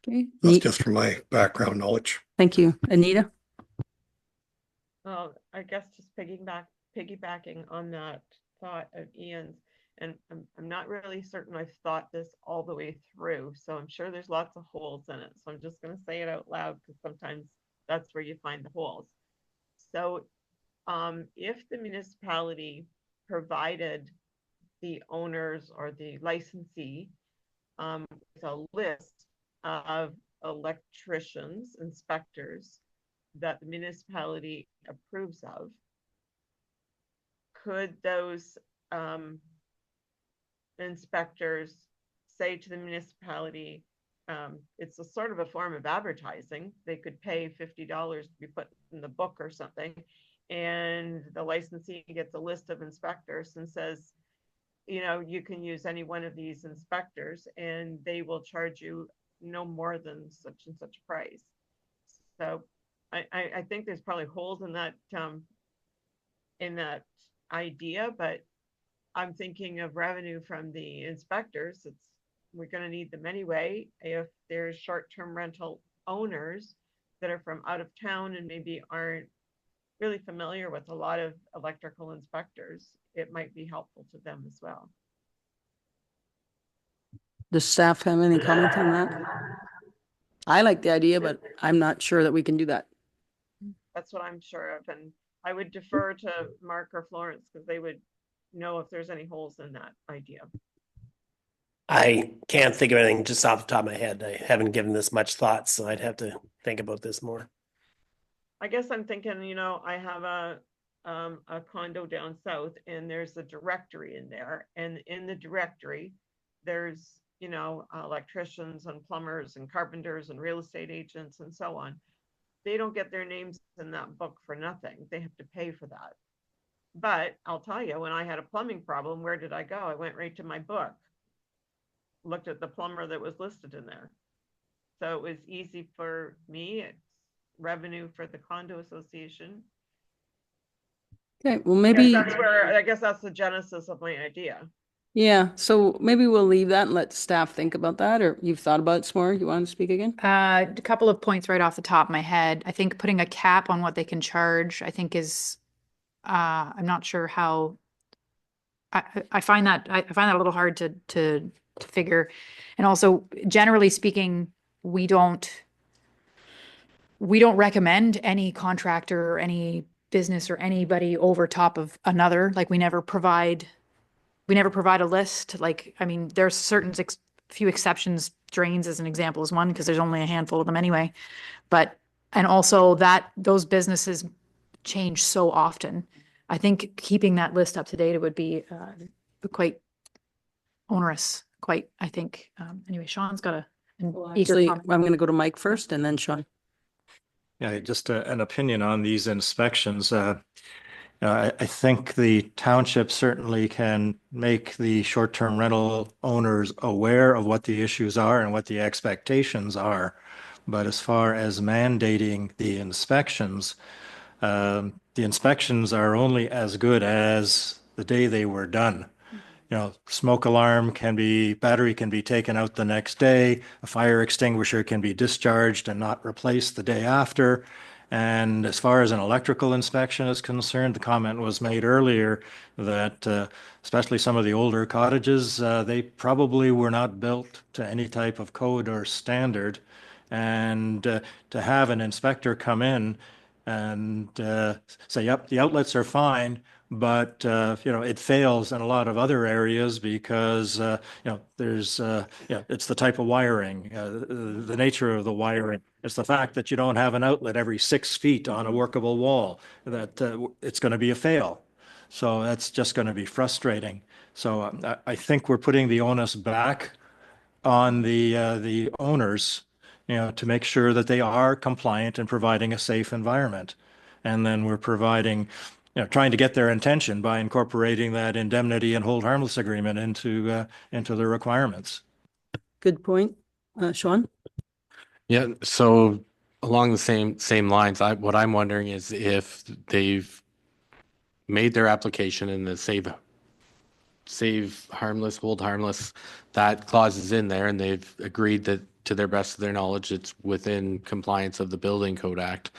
Okay. that's just from my background knowledge. Thank you. Anita? Well, I guess just piggybacking on that thought of Ian's, And I'm not really certain I've thought this all the way through, so I'm sure there's lots of holes in it. So I'm just going to say it out loud because sometimes that's where you find the holes. So if the municipality provided the owners or the licensee with a list of electricians, inspectors that the municipality approves of, could those inspectors say to the municipality, it's a sort of a form of advertising. They could pay $50 to be put in the book or something. And the licensee gets a list of inspectors and says, you know, you can use any one of these inspectors and they will charge you no more than such and such price. So I think there's probably holes in that idea, but I'm thinking of revenue from the inspectors. We're going to need them anyway. If there's short-term rental owners that are from out of town and maybe aren't really familiar with a lot of electrical inspectors, it might be helpful to them as well. Does staff have any comment on that? I like the idea, but I'm not sure that we can do that. That's what I'm sure of. And I would defer to Mark or Florence because they would know if there's any holes in that idea. I can't think of anything just off the top of my head. I haven't given this much thought, so I'd have to think about this more. I guess I'm thinking, you know, I have a condo down south and there's a directory in there. And in the directory, there's, you know, electricians and plumbers and carpenters and real estate agents and so on. They don't get their names in that book for nothing. They have to pay for that. But I'll tell you, when I had a plumbing problem, where did I go? I went right to my book, looked at the plumber that was listed in there. So it was easy for me. It's revenue for the condo association. Okay, well, maybe, I guess that's the genesis of my idea. yeah, so maybe we'll leave that and let staff think about that, or you've thought about it some more. You want to speak again? A couple of points right off the top of my head. I think putting a cap on what they can charge, I think is, I'm not sure how. I find that a little hard to figure, and also generally speaking, we don't recommend any contractor or any business or anybody over top of another. Like we never provide a list. Like, I mean, there's certain few exceptions. Drains as an example is one because there's only a handful of them anyway. But, and also that those businesses change so often. I think keeping that list up to date would be quite onerous. I think. Anyway, Sean's got an eager Actually, comment. I'm going to go to Mike first and then Sean. Yeah, just an opinion on these inspections. I think the township certainly can make the short-term rental owners aware of what the issues are and what the expectations are. But as far as mandating the inspections are only as good as the day they were done. You know, battery can be taken out the next day, a fire extinguisher can be discharged and not replaced the day after. And as far as an electrical inspection is concerned, the comment was made earlier that especially some of the older cottages, they probably were not built to any type of code or standard. And to have an inspector come in and say, yep, the outlets are fine, but you know, it fails in a lot of other areas because you know, there's it's the type of wiring, the nature of the wiring. It's the fact that you don't have an outlet every 6 feet on a workable wall, that it's going to be a fail. So that's just going to be frustrating. So I think we're putting the onus back on the owners, you know, to make sure that they are compliant and providing a safe environment. And then we're providing, you know, trying to get their attention by incorporating that indemnity and hold harmless agreement into the requirements. Good point. Sean? Yeah, so along the same lines, what I'm wondering is if they've made their application and the save harmless, hold harmless, that clause is in there, and they've agreed that to their best of their knowledge, it's within compliance of the Building Code Act.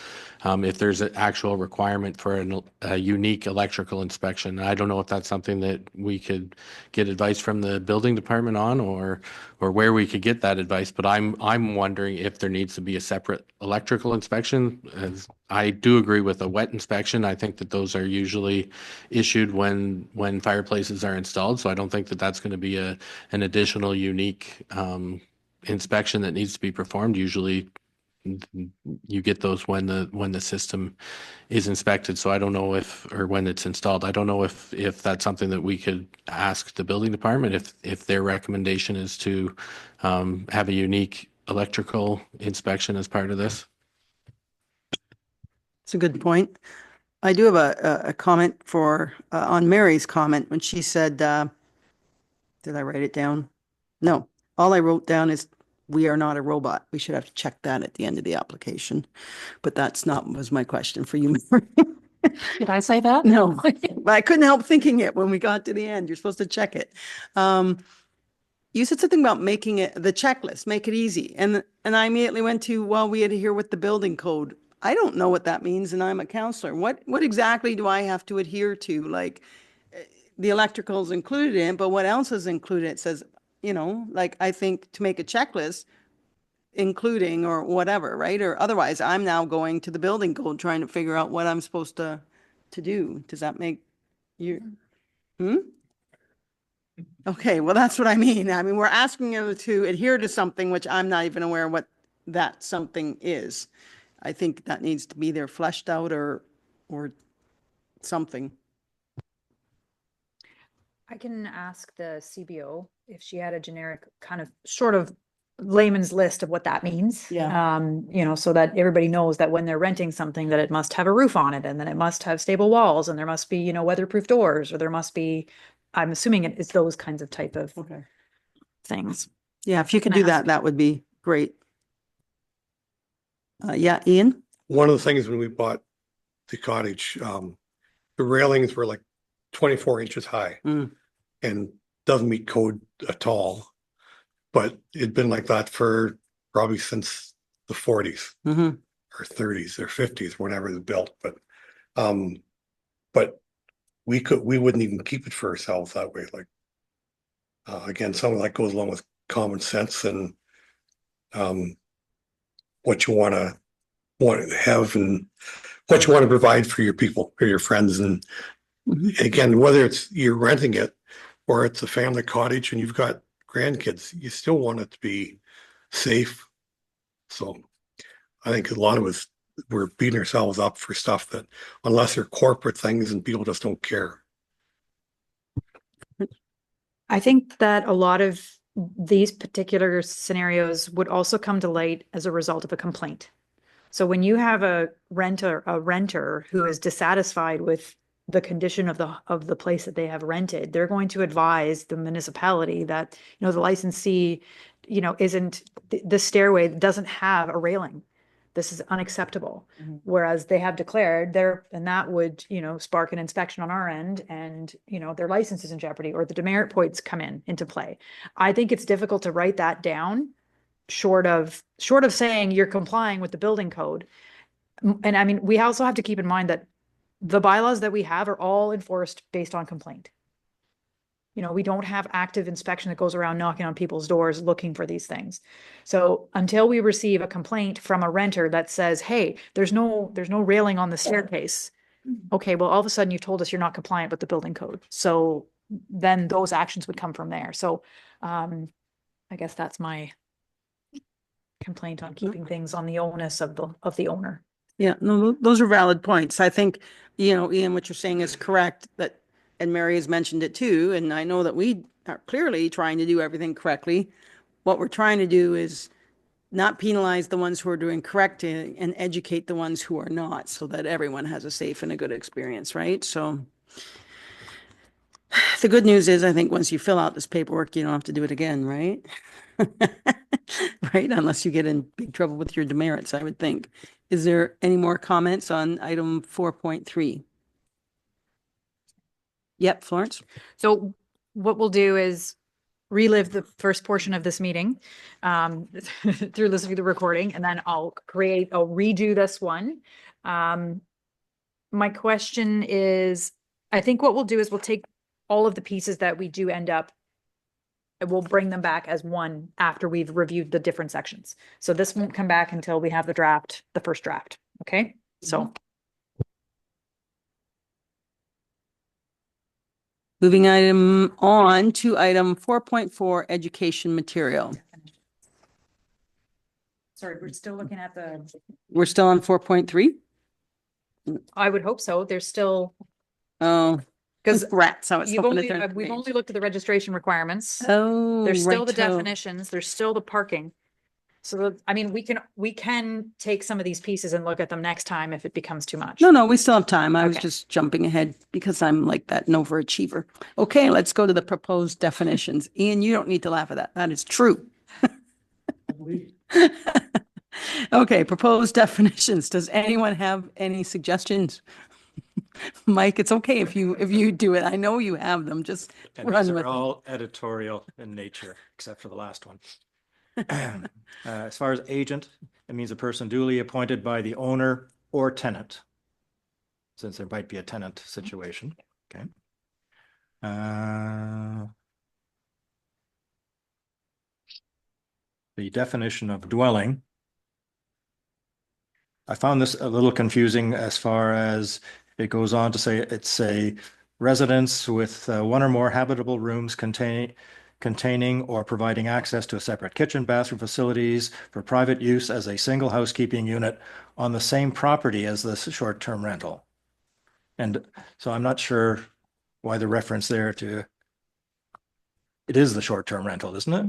If there's an actual requirement for a unique electrical inspection, I don't know if that's something that we could get advice from the building department on, or where we could get that advice. But I'm wondering if there needs to be a separate electrical inspection. As I do agree with a wet inspection. I think that those are usually issued when fireplaces are installed. So I don't think that that's going to be an additional unique inspection that needs to be performed. Usually you get those when the system is inspected. So I don't know or when it's installed, I don't know if that's something that we could ask the building department, if their recommendation is to have a unique electrical inspection as part of this. It's a good point. I do have a comment on Mary's comment when she said, did I write it down? No, all I wrote down is we are not a robot. We should have to check that at the end of the application. But was my question for you, Mary. Did I say that? No, but I couldn't help thinking it when we got to the end. You're supposed to check it. You said something about making it the checklist, make it easy. And I immediately went to, well, we adhere with the building code. I don't know what that means, and I'm a counselor. What exactly do I have to adhere to? Like, the electrical is included in it, but what else is included? It says, like, I think to make a checklist, including or whatever, right? Or otherwise, I'm now going to the building code trying to figure out what I'm supposed to do. Does that make you? Okay, well, that's what I mean. I mean, we're asking you to adhere to something which I'm not even aware what that something is. I think that needs to be there fleshed out or something. I can ask the CBO if she had a generic kind of sort of layman's list of what that means. Yeah. So that everybody knows that when they're renting something, that it must have a roof on it, and then it must have stable walls, and there must be, weatherproof doors, or there must be, I'm assuming it's those kinds of type of things. Yeah, if you could do that, that would be great. Yeah, Ian? One of the things when we bought the cottage, the railings were like 24 inches high and doesn't meet code at all. But it'd been like that for probably since the 40s or 30s or 50s, whenever it was built. But we wouldn't even keep it for ourselves that way. Like, again, some of that goes along with common sense and what you want to have and what you want to provide for your people or your friends. And again, whether it's you're renting it or it's a family cottage and you've got grandkids, you still want it to be safe. So I think a lot of us, we're beating ourselves up for stuff that, unless they're corporate things and people just don't care. I think that a lot of these particular scenarios would also come to light as a result of a complaint. So when you have a renter who is dissatisfied with the condition of the place that they have rented, they're going to advise the municipality that, the licensee, isn't, the stairway doesn't have a railing. This is unacceptable. Whereas they have declared and that would, spark an inspection on our end, and, their license is in jeopardy, or the demerit points come into play. I think it's difficult to write that down short of saying you're complying with the building code. And I mean, we also have to keep in mind that the bylaws that we have are all enforced based on complaint. We don't have active inspection that goes around knocking on people's doors looking for these things. So until we receive a complaint from a renter that says, hey, there's no railing on the staircase. Okay, well, all of a sudden you've told us you're not compliant with the building code. So then those actions would come from there. So I guess that's my complaint on keeping things on the onus of the owner. Yeah, no, those are valid points. I think, Ian, what you're saying is correct, and Mary has mentioned it too, and I know that we are clearly trying to do everything correctly. What we're trying to do is not penalize the ones who are doing correct and educate the ones who are not, so that everyone has a safe and a good experience, right? So the good news is, I think once you fill out this paperwork, you don't have to do it again, right? Right? Unless you get in big trouble with your demerits, I would think. Is there any more comments on item 4.3? Yep, Florence? So what we'll do is relive the first portion of this meeting through listening to the recording, and then I'll redo this one. My question is, I think what we'll do is we'll take all of the pieces that we do end up, and we'll bring them back as one after we've reviewed the different sections. So this won't come back until we have the first draft. Okay, so. Moving item on to item 4.4, education material. Sorry, we're still looking at We're still on 4.3? I would hope so. There's still, Oh, because rats. I was we've hoping to turn the only page. looked at the registration requirements. Oh, There's still the righto. definitions, there's still the parking. So, I mean, we can take some of these pieces and look at them next time if it becomes too much. No, we still have time. I was Okay. just jumping ahead because I'm like that, an overachiever. Okay, let's go to the proposed definitions. Ian, you don't need to laugh at that. That is true. Okay, proposed definitions. Does anyone have any suggestions? Mike, it's okay if you do it. I know you have them. Just And run these with are it. all editorial in nature, except for the last one. As far as agent, it means a person duly appointed by the owner or tenant, since there might be a tenant situation. Okay. The definition of dwelling. I found this a little confusing as far as it goes on to say it's a residence with one or more habitable rooms containing or providing access to a separate kitchen, bathroom facilities for private use as a single housekeeping unit on the same property as the short-term rental. And so I'm not sure why the reference there to it is the short-term rental, isn't it?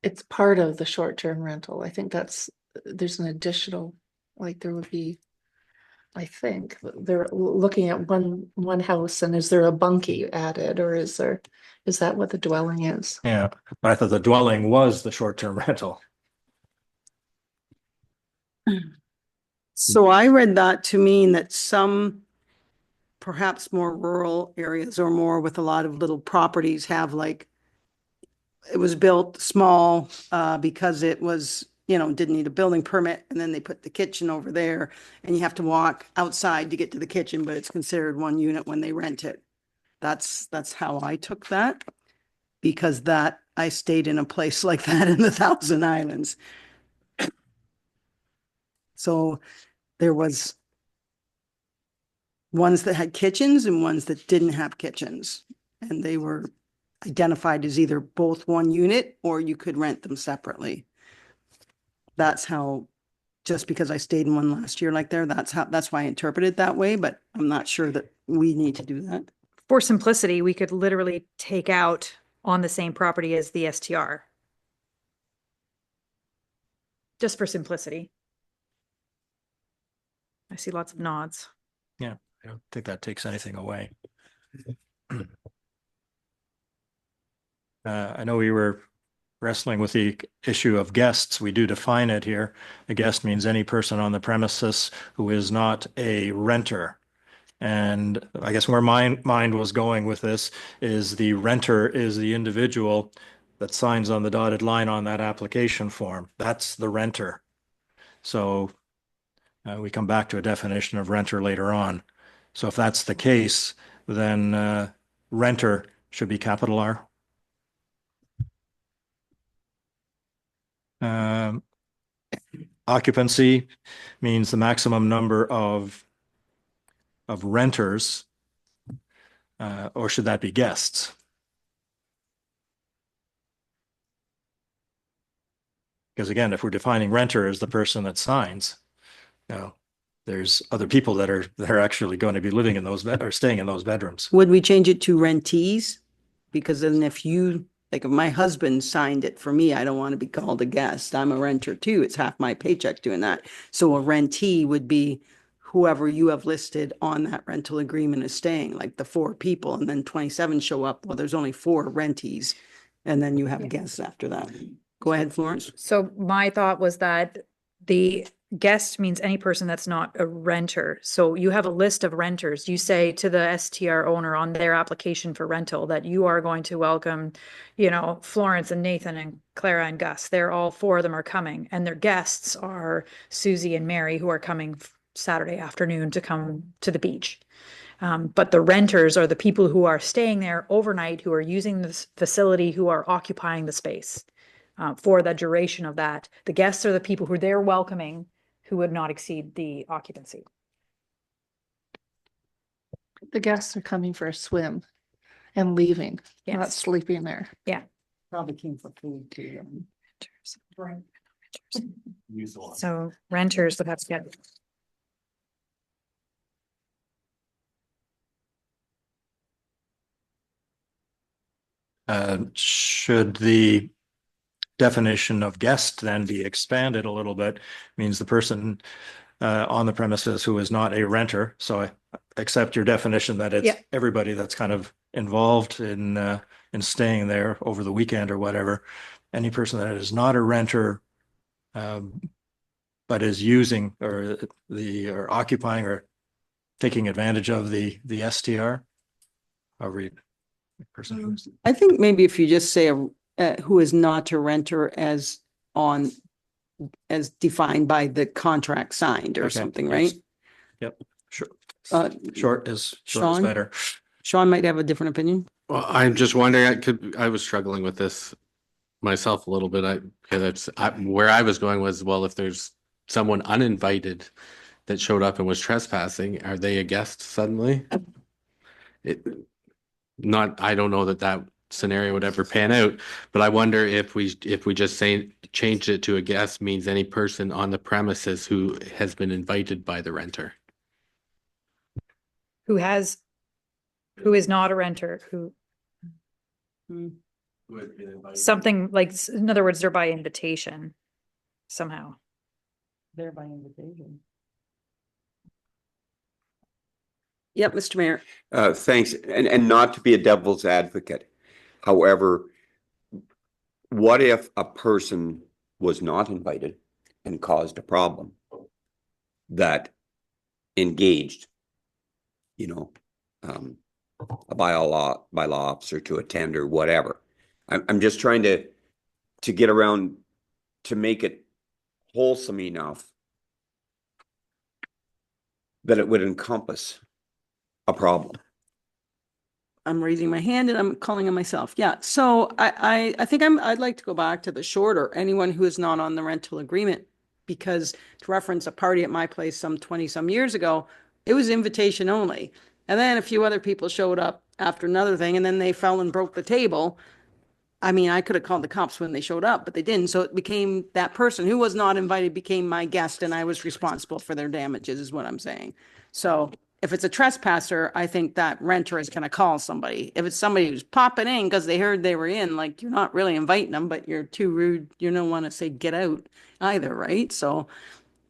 It's part of the short-term rental. I think there's an additional, like there would be, I think they're looking at one house, and is there a bunkie added, or is that what the dwelling is? Yeah, but I thought the dwelling was the short-term rental. So I read that to mean that some perhaps more rural areas or more with a lot of little properties have like, it was built small because it was, didn't need a building permit. And then they put the kitchen over there and you have to walk outside to get to the kitchen, but it's considered one unit when they rent it. That's how I took that, because I stayed in a place like that in the Thousand Islands. So there was ones that had kitchens and ones that didn't have kitchens. And they were identified as either both one unit or you could rent them separately. That's how, just because I stayed in one last year like there, that's why I interpreted it that way, but I'm not sure that we need to do that. For simplicity, we could literally take out on the same property as the STR. Just for simplicity. I see lots of nods. Yeah, I don't think that takes anything away. I know we were wrestling with the issue of guests. We do define it here. A guest means any person on the premises who is not a renter. And I guess where my mind was going with this is the renter is the individual that signs on the dotted line on that application form. That's the renter. So we come back to a definition of renter later on. So if that's the case, then renter should be capital R. Occupancy means the maximum number of renters, or should that be guests? Because again, if we're defining renter as the person that signs, there's other people that are actually going to be living in those or staying in those bedrooms. Would we change it to rentees? Because then if my husband signed it for me, I don't want to be called a guest. I'm a renter too. It's half my paycheck doing that. So a rentee would be whoever you have listed on that rental agreement is staying, like the 4 people, and then 27 show up. Well, there's only 4 rentees, and then you have guests after that. Go ahead, Florence. So my thought was that the guest means any person that's not a renter. So you have a list of renters. You say to the STR owner on their application for rental that you are going to welcome, Florence and Nathan and Clara and Gus. They're all 4 of them are coming, and their guests are Susie and Mary, who are coming Saturday afternoon to come to the beach. But the renters are the people who are staying there overnight, who are using this facility, who are occupying the space for the duration of that. The guests are the people who they're welcoming, who would not exceed the occupancy. The guests are coming for a swim and leaving, not Yes. sleeping there. Probably came for food too. So renters would have to get. Should the definition of guest then be expanded a little bit? Means the person on the premises who is not a renter. So I accept your definition that it's Yeah. everybody that's kind of involved in staying there over the weekend or whatever. Any person that is not a renter, but is using or occupying or taking advantage of the STR. However, person who's I think maybe if you just say who is not a renter as defined by the contract signed or Okay, something, yes. right? Yep, sure. Uh, Short is Sean? better. Sean might have a different opinion. Well, I'm just wondering, I was struggling with this myself a little bit. Because where I was going was, well, if there's someone uninvited that showed up and was trespassing, are they a guest suddenly? I don't know that scenario would ever pan out, but I wonder if we just changed it to a guest means any person on the premises who has been invited by the renter. Who is not a renter, something like, in other words, they're by invitation somehow. There by invitation. Yep, Mr. Mayor. Thanks. And not to be a devil's advocate. However, what if a person was not invited and caused a problem that engaged, a bylaw officer to attend or whatever? I'm just trying to get around to make it wholesome enough that it would encompass a problem. I'm raising my hand and I'm calling on myself. Yeah. So I think I'd like to go back to the shorter, anyone who is not on the rental agreement, because to reference a party at my place some 20 some years ago, it was invitation only. And then a few other people showed up after another thing, and then they fell and broke the table. I mean, I could have called the cops when they showed up, but they didn't. So it became that person who was not invited became my guest, and I was responsible for their damages, is what I'm saying. So if it's a trespasser, I think that renter is going to call somebody. If it's somebody who's popping in because they heard they were in, like, you're not really inviting them, but you're too rude. You don't want to say get out either, right? So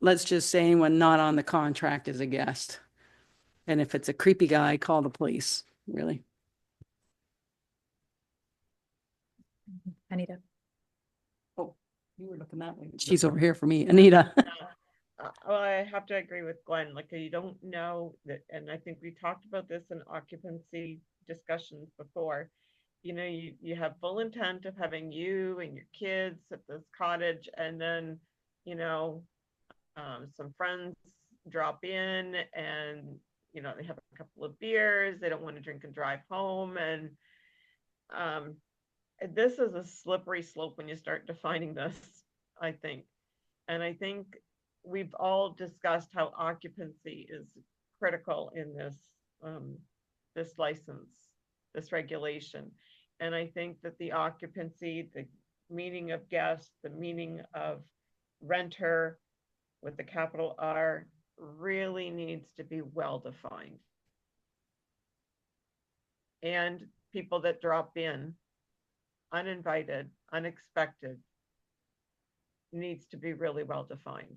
let's just say anyone not on the contract is a guest. And if it's a creepy guy, call the police, really. Anita. Oh, you were looking that way. She's over here for me. Anita. Well, I have to agree with Glenn. Like, you don't know that, and I think we talked about this in occupancy discussions before. You have full intent of having you and your kids at this cottage, and then, some friends drop in, and they have a couple of beers. They don't want to drink and drive home, and this is a slippery slope when you start defining this, I think. And I think we've all discussed how occupancy is critical in this license, this regulation. And I think that the occupancy, the meaning of guest, the meaning of renter with the capital R really needs to be well defined. And people that drop in uninvited, unexpected, needs to be really well defined.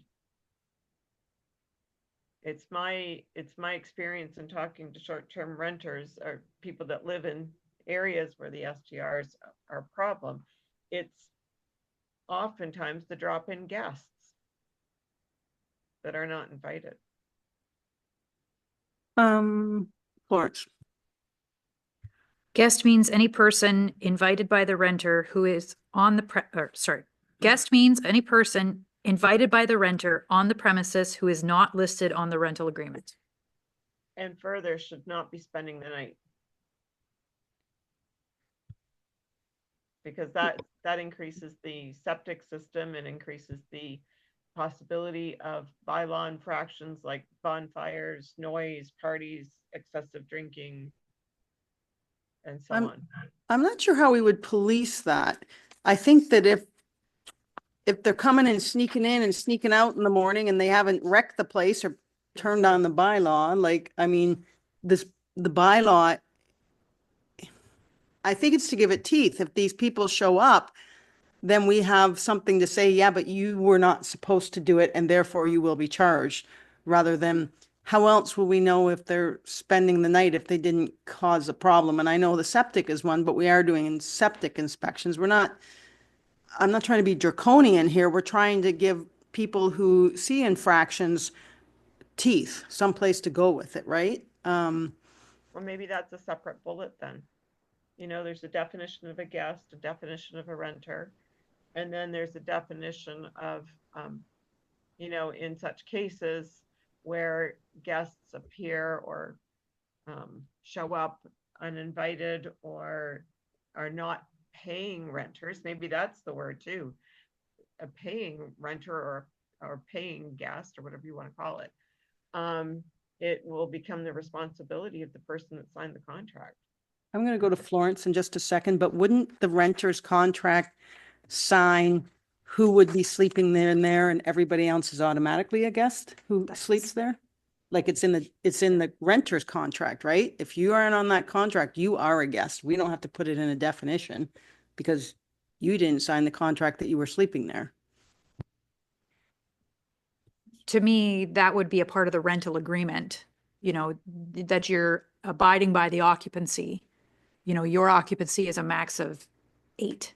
It's my experience in talking to short-term renters or people that live in areas where the STRs are a problem. It's oftentimes the drop-in guests. that are not invited? Florence. Guest means any person invited by the renter who is on the guest means any person invited by the renter on the premises who is not listed on the rental agreement. And further, should not be spending the night. Because that increases the septic system and increases the possibility of bylaw infractions like bonfires, noise, parties, excessive drinking, and so on. I'm not sure how we would police that. I think that if they're coming and sneaking in and sneaking out in the morning and they haven't wrecked the place or turned on the bylaw, like, I mean, the bylaw, I think it's to give it teeth. If these people show up, then we have something to say, yeah, but you were not supposed to do it and therefore you will be charged, rather than how else will we know if they're spending the night if they didn't cause a problem? And I know the septic is one, but we are doing septic inspections. I'm not trying to be draconian here. We're trying to give people who see infractions teeth, someplace to go with it, right? Well, maybe that's a separate bullet then. You know, there's a definition of a guest, a definition of a renter, and then there's a definition of, you know, in such cases where guests appear or show up uninvited or are not paying renters. Maybe that's the word too. A paying renter or paying guest or whatever you want to call it. It will become the responsibility of the person that signed the contract. I'm going to go to Florence in just a second, but wouldn't the renter's contract sign who would be sleeping there and there, and everybody else is automatically a guest who sleeps there? Like it's in the renter's contract, right? If you aren't on that contract, you are a guest. We don't have to put it in a definition because you didn't sign the contract that you were sleeping there. To me, that would be a part of the rental agreement, you know, that you're abiding by the occupancy. You know, your occupancy is a max of 8,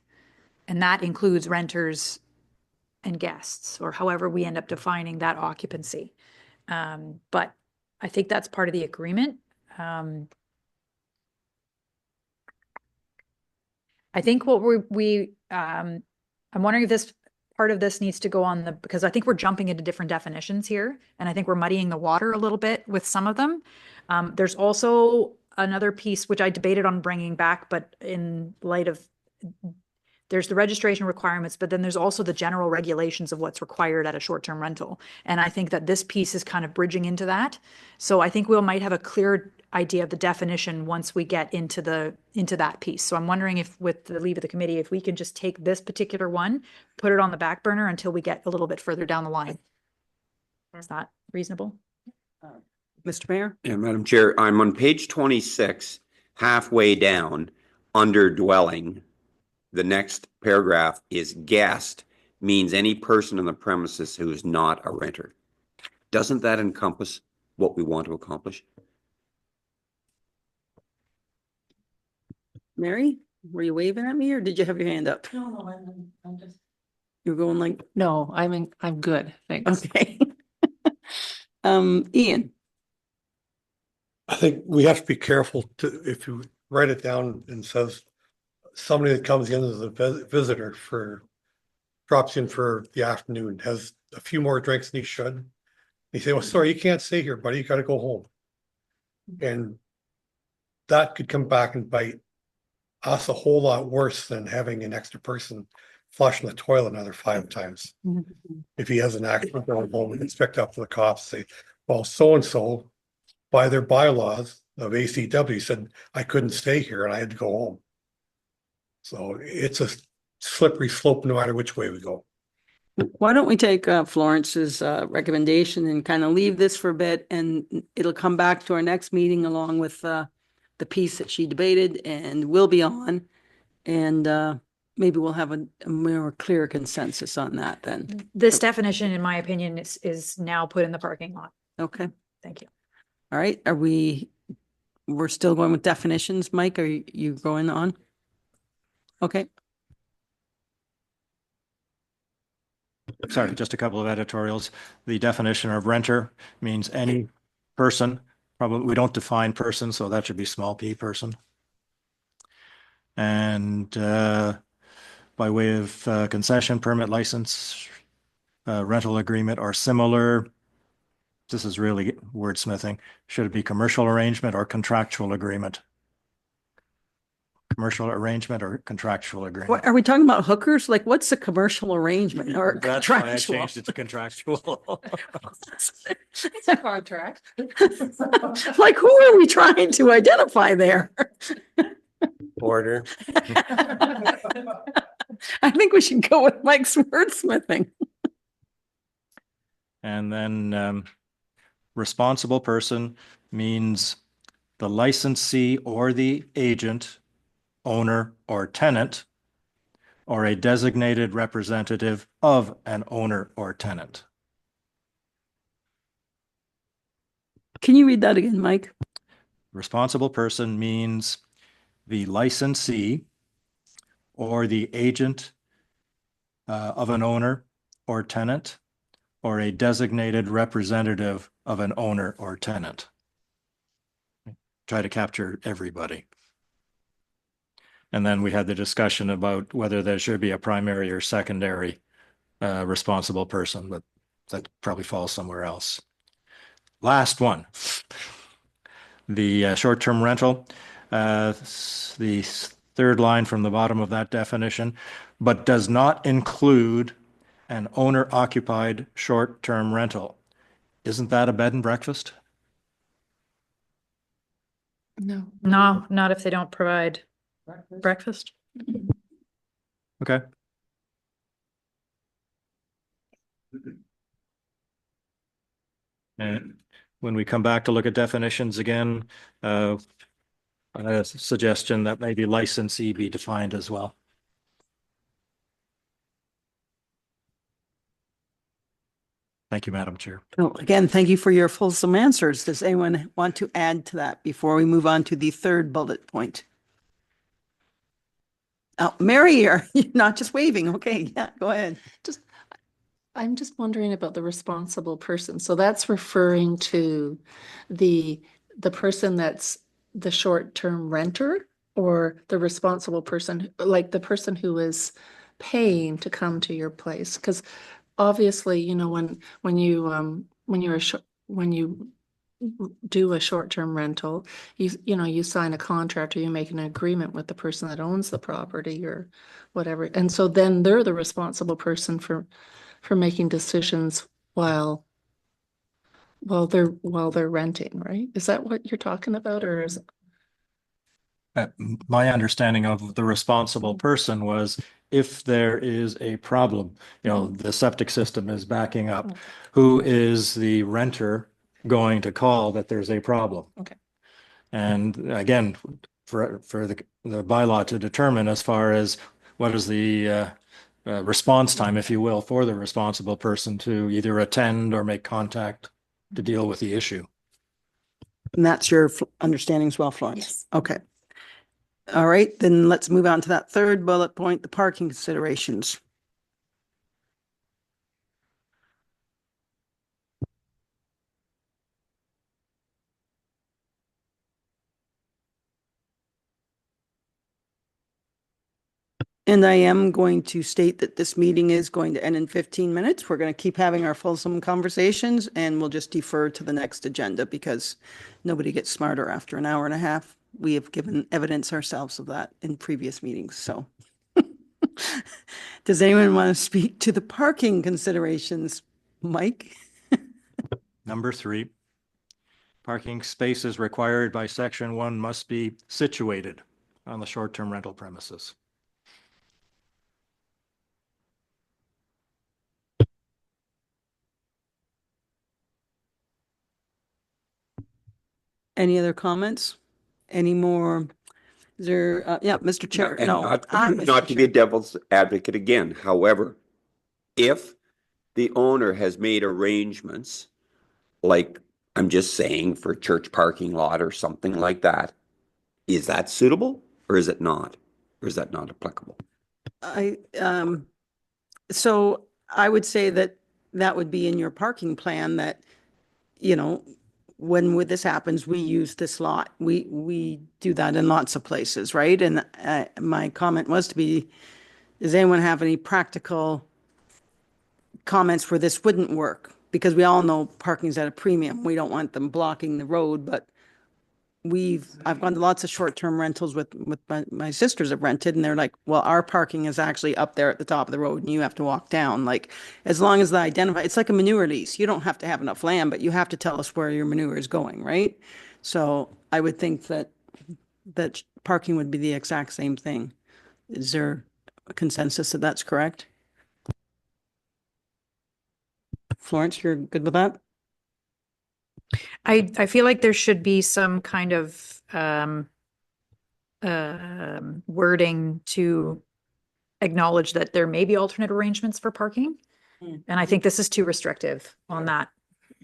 and that includes renters and guests, or however we end up defining that occupancy. But I think that's part of the agreement. I think what I'm wondering if this part of this needs to go on because I think we're jumping into different definitions here, and I think we're muddying the water a little bit with some of them. There's also another piece which I debated on bringing back, but in light of there's the registration requirements, but then there's also the general regulations of what's required at a short-term rental. And I think that this piece is kind of bridging into that. So I think we might have a clear idea of the definition once we get into that piece. So I'm wondering if, with the leave of the committee, if we can just take this particular one, put it on the back burner until we get a little bit further down the line. Is that reasonable? Mr. Mayor? Yeah, Madam Chair, I'm on page 26, halfway down, under dwelling. The next paragraph is guest means any person on the premises who is not a renter. Doesn't that encompass what we want to accomplish? Mary, were you waving at me or did you have your hand up? No, I'm just. You're going like, No, I'm good, thanks. okay. Ian? I think we have to be careful if you write it down and says somebody that comes in as a visitor drops in for the afternoon, has a few more drinks than he should. You say, well, sorry, you can't stay here, buddy. You got to go home. And that could come back and bite us a whole lot worse than having an extra person flushing the toilet another 5 times. If he has an accident going home and it's picked up to the cops, say, well, so-and-so by their bylaws of ACW said I couldn't stay here and I had to go home. So it's a slippery slope no matter which way we go. Why don't we take Florence's recommendation and kind of leave this for a bit, and it'll come back to our next meeting along with the piece that she debated and will be on. And maybe we'll have a more clear consensus on that then. This definition, in my opinion, is now put in the parking lot. Okay. Thank you. All right. We're still going with definitions, Mike? Are you going on? Okay. sorry, just a couple of editorials. The definition of renter means any person. Probably we don't define person, so that should be small p person. And by way of concession, permit, license, rental agreement or similar. This is really wordsmithing. Should it be commercial arrangement or contractual agreement? Commercial arrangement or contractual agreement? What, are we talking about hookers? Like, what's a commercial arrangement or That's why I contractual? changed it to contractual. It's a contract. Like, who are we trying to identify there? Order. I think we should go with Mike's wordsmithing. And then responsible person means the licensee or the agent, owner or tenant, or a designated representative of an owner or tenant. Can you read that again, Mike? Responsible person means the licensee or the agent of an owner or tenant, or a designated representative of an owner or tenant. Try to capture everybody. And then we had the discussion about whether there should be a primary or secondary responsible person, but that probably falls somewhere else. Last one, the short-term rental, the third line from the bottom of that definition, but does not include an owner-occupied short-term rental. Isn't that a bed and breakfast? No. No, not if they don't provide breakfast. Okay. And when we come back to look at definitions again, a suggestion that maybe licensee be defined as well. Thank you, Madam Chair. Well, again, thank you for your fulsome answers. Does anyone want to add to that before we move on to the third bullet point? Oh, Mary, you're not just waving. Okay, yeah, go ahead. I'm just wondering about the responsible person. So that's referring to the person that's the short-term renter, or the responsible person, like the person who is paying to come to your place? Because obviously, you know, when you do a short-term rental, you know, you sign a contract or you make an agreement with the person that owns the property or whatever. And so then they're the responsible person for making decisions while they're renting, right? Is that what you're talking about, or is My understanding of the responsible person was if there is a problem, you know, the septic system is backing up, Okay. who is the renter going to call that there's a problem? Okay. And again, for the bylaw to determine as far as what is the response time, if you will, for the responsible person to either attend or make contact to deal with the issue. And that's your understanding as well, Florence? Yes. Okay. All right, then let's move on to that third bullet point, the parking considerations. And I am going to state that this meeting is going to end in 15 minutes. We're going to keep having our fulsome conversations, and we'll just defer to the next agenda because nobody gets smarter after an hour and a half. We have given evidence ourselves of that in previous meetings, so. Does anyone want to speak to the parking considerations? Mike? Number 3, parking spaces required by section 1 must be situated on the short-term rental premises. Any other comments? Any more? Is there, yeah, Mr. Chair, And no. I'm Mr. not to be a Chair. devil's advocate again, however, if the owner has made arrangements, like I'm just saying for church parking lot or something like that, is that suitable or is it not? Or is that not applicable? So I would say that that would be in your parking plan that, you know, when this happens, we use this lot. We do that in lots of places, right? And my comment was to be, does anyone have any practical comments where this wouldn't work? Because we all know parking's at a premium. We don't want them blocking the road, but I've gone to lots of short-term rentals with my sisters have rented, and they're like, well, our parking is actually up there at the top of the road and you have to walk down. Like, as long as they identify, it's like a manure lease. You don't have to have enough land, but you have to tell us where your manure is going, right? So I would think that parking would be the exact same thing. Is there a consensus that that's correct? Florence, you're good with that? I feel like there should be some kind of wording to acknowledge that there may be alternate arrangements for parking. And I think this is too restrictive on that.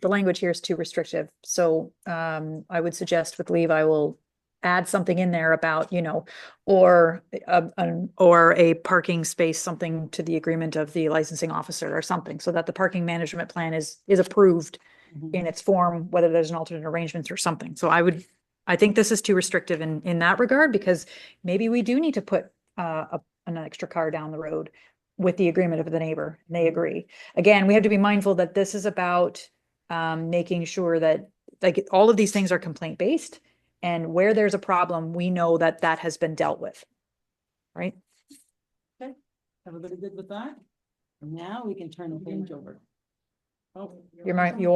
The language here is too restrictive. So I would suggest with leave, I will add something in there about, you know, or a parking space, something to the agreement of the licensing officer or something, so that the parking management plan is approved in its form, whether there's an alternate arrangement or something. So I think this is too restrictive in that regard, because maybe we do need to put an extra car down the road with the agreement of the neighbor, and they agree. Again, we have to be mindful that this is about making sure that, like, all of these things are complaint based, and where there's a problem, we know that that has been dealt with, right? Okay, everybody good with that? Now we can turn the page over. Oh, Your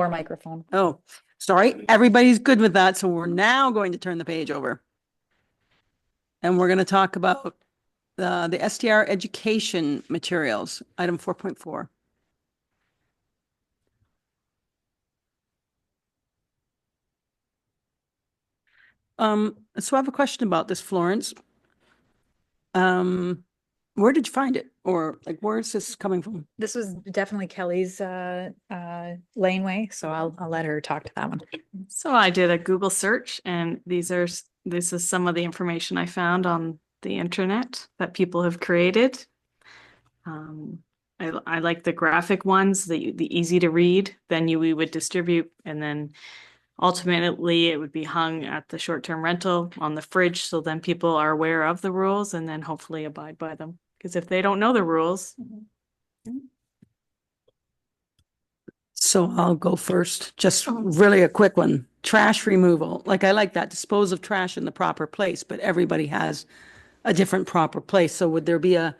microphone. oh, sorry. Everybody's good with that. So we're now going to turn the page over. And we're going to talk about the STR education materials, item 4.4. So I have a question about this, Florence. Where did you find it? Or like, where is this coming from? This was definitely Kelly's laneway, so I'll let her talk to that one. So I did a Google search, and this is some of the information I found on the internet that people have created. I like the graphic ones, the easy to read. Then we would distribute, and then ultimately it would be hung at the short-term rental on the fridge, so then people are aware of the rules and then hopefully abide by them. Because if they don't know the rules. So I'll go first, just really a quick one. Trash removal. Like, I like that, dispose of trash in the proper place, but everybody has a different proper place. So would there be a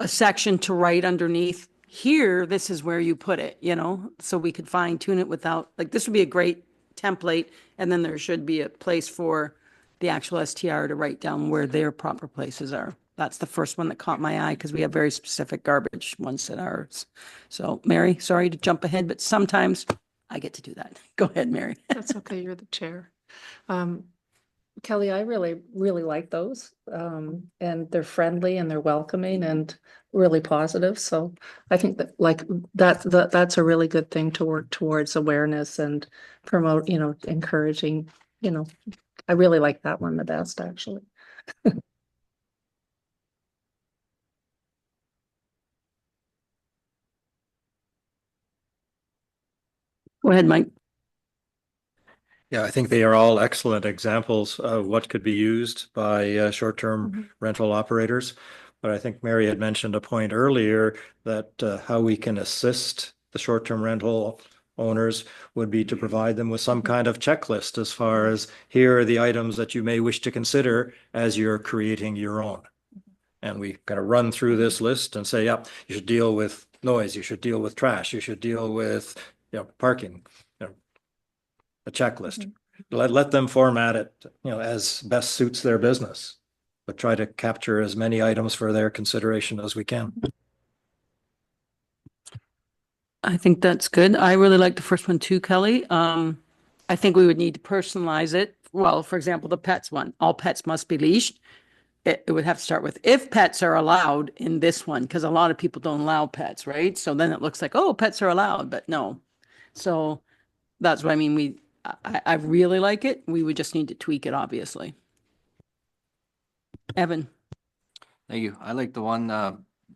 section to write underneath here, this is where you put it, you know, so we could fine tune it without, like, this would be a great template. And then there should be a place for the actual STR to write down where their proper places are. That's the first one that caught my eye, because we have very specific garbage ones at ours. So Mary, sorry to jump ahead, but sometimes I get to do that. Go ahead, Mary. That's okay, you're the chair. Kelly, I really, really like those. And they're friendly and they're welcoming and really positive. So I think that, like, that's a really good thing to work towards awareness and promote, you know, encouraging, you know. I really like that one the best, actually. Go ahead, Mike. Yeah, I think they are all excellent examples of what could be used by short-term rental operators. But I think Mary had mentioned a point earlier that how we can assist the short-term rental owners would be to provide them with some kind of checklist as far as, here are the items that you may wish to consider as you're creating your own. And we kind of run through this list and say, yeah, you should deal with noise, you should deal with trash, you should deal with, you know, parking, you know, a checklist. Let them format it, you know, as best suits their business, but try to capture as many items for their consideration as we can. I think that's good. I really like the first one too, Kelly. I think we would need to personalize it. Well, for example, the pets one, all pets must be leashed. It would have to start with if pets are allowed in this one, because a lot of people don't allow pets, right? So then it looks like, oh, pets are allowed, but no. So that's what I mean. I really like it. We would just need to tweak it, obviously. Evan. Thank you. I like the one,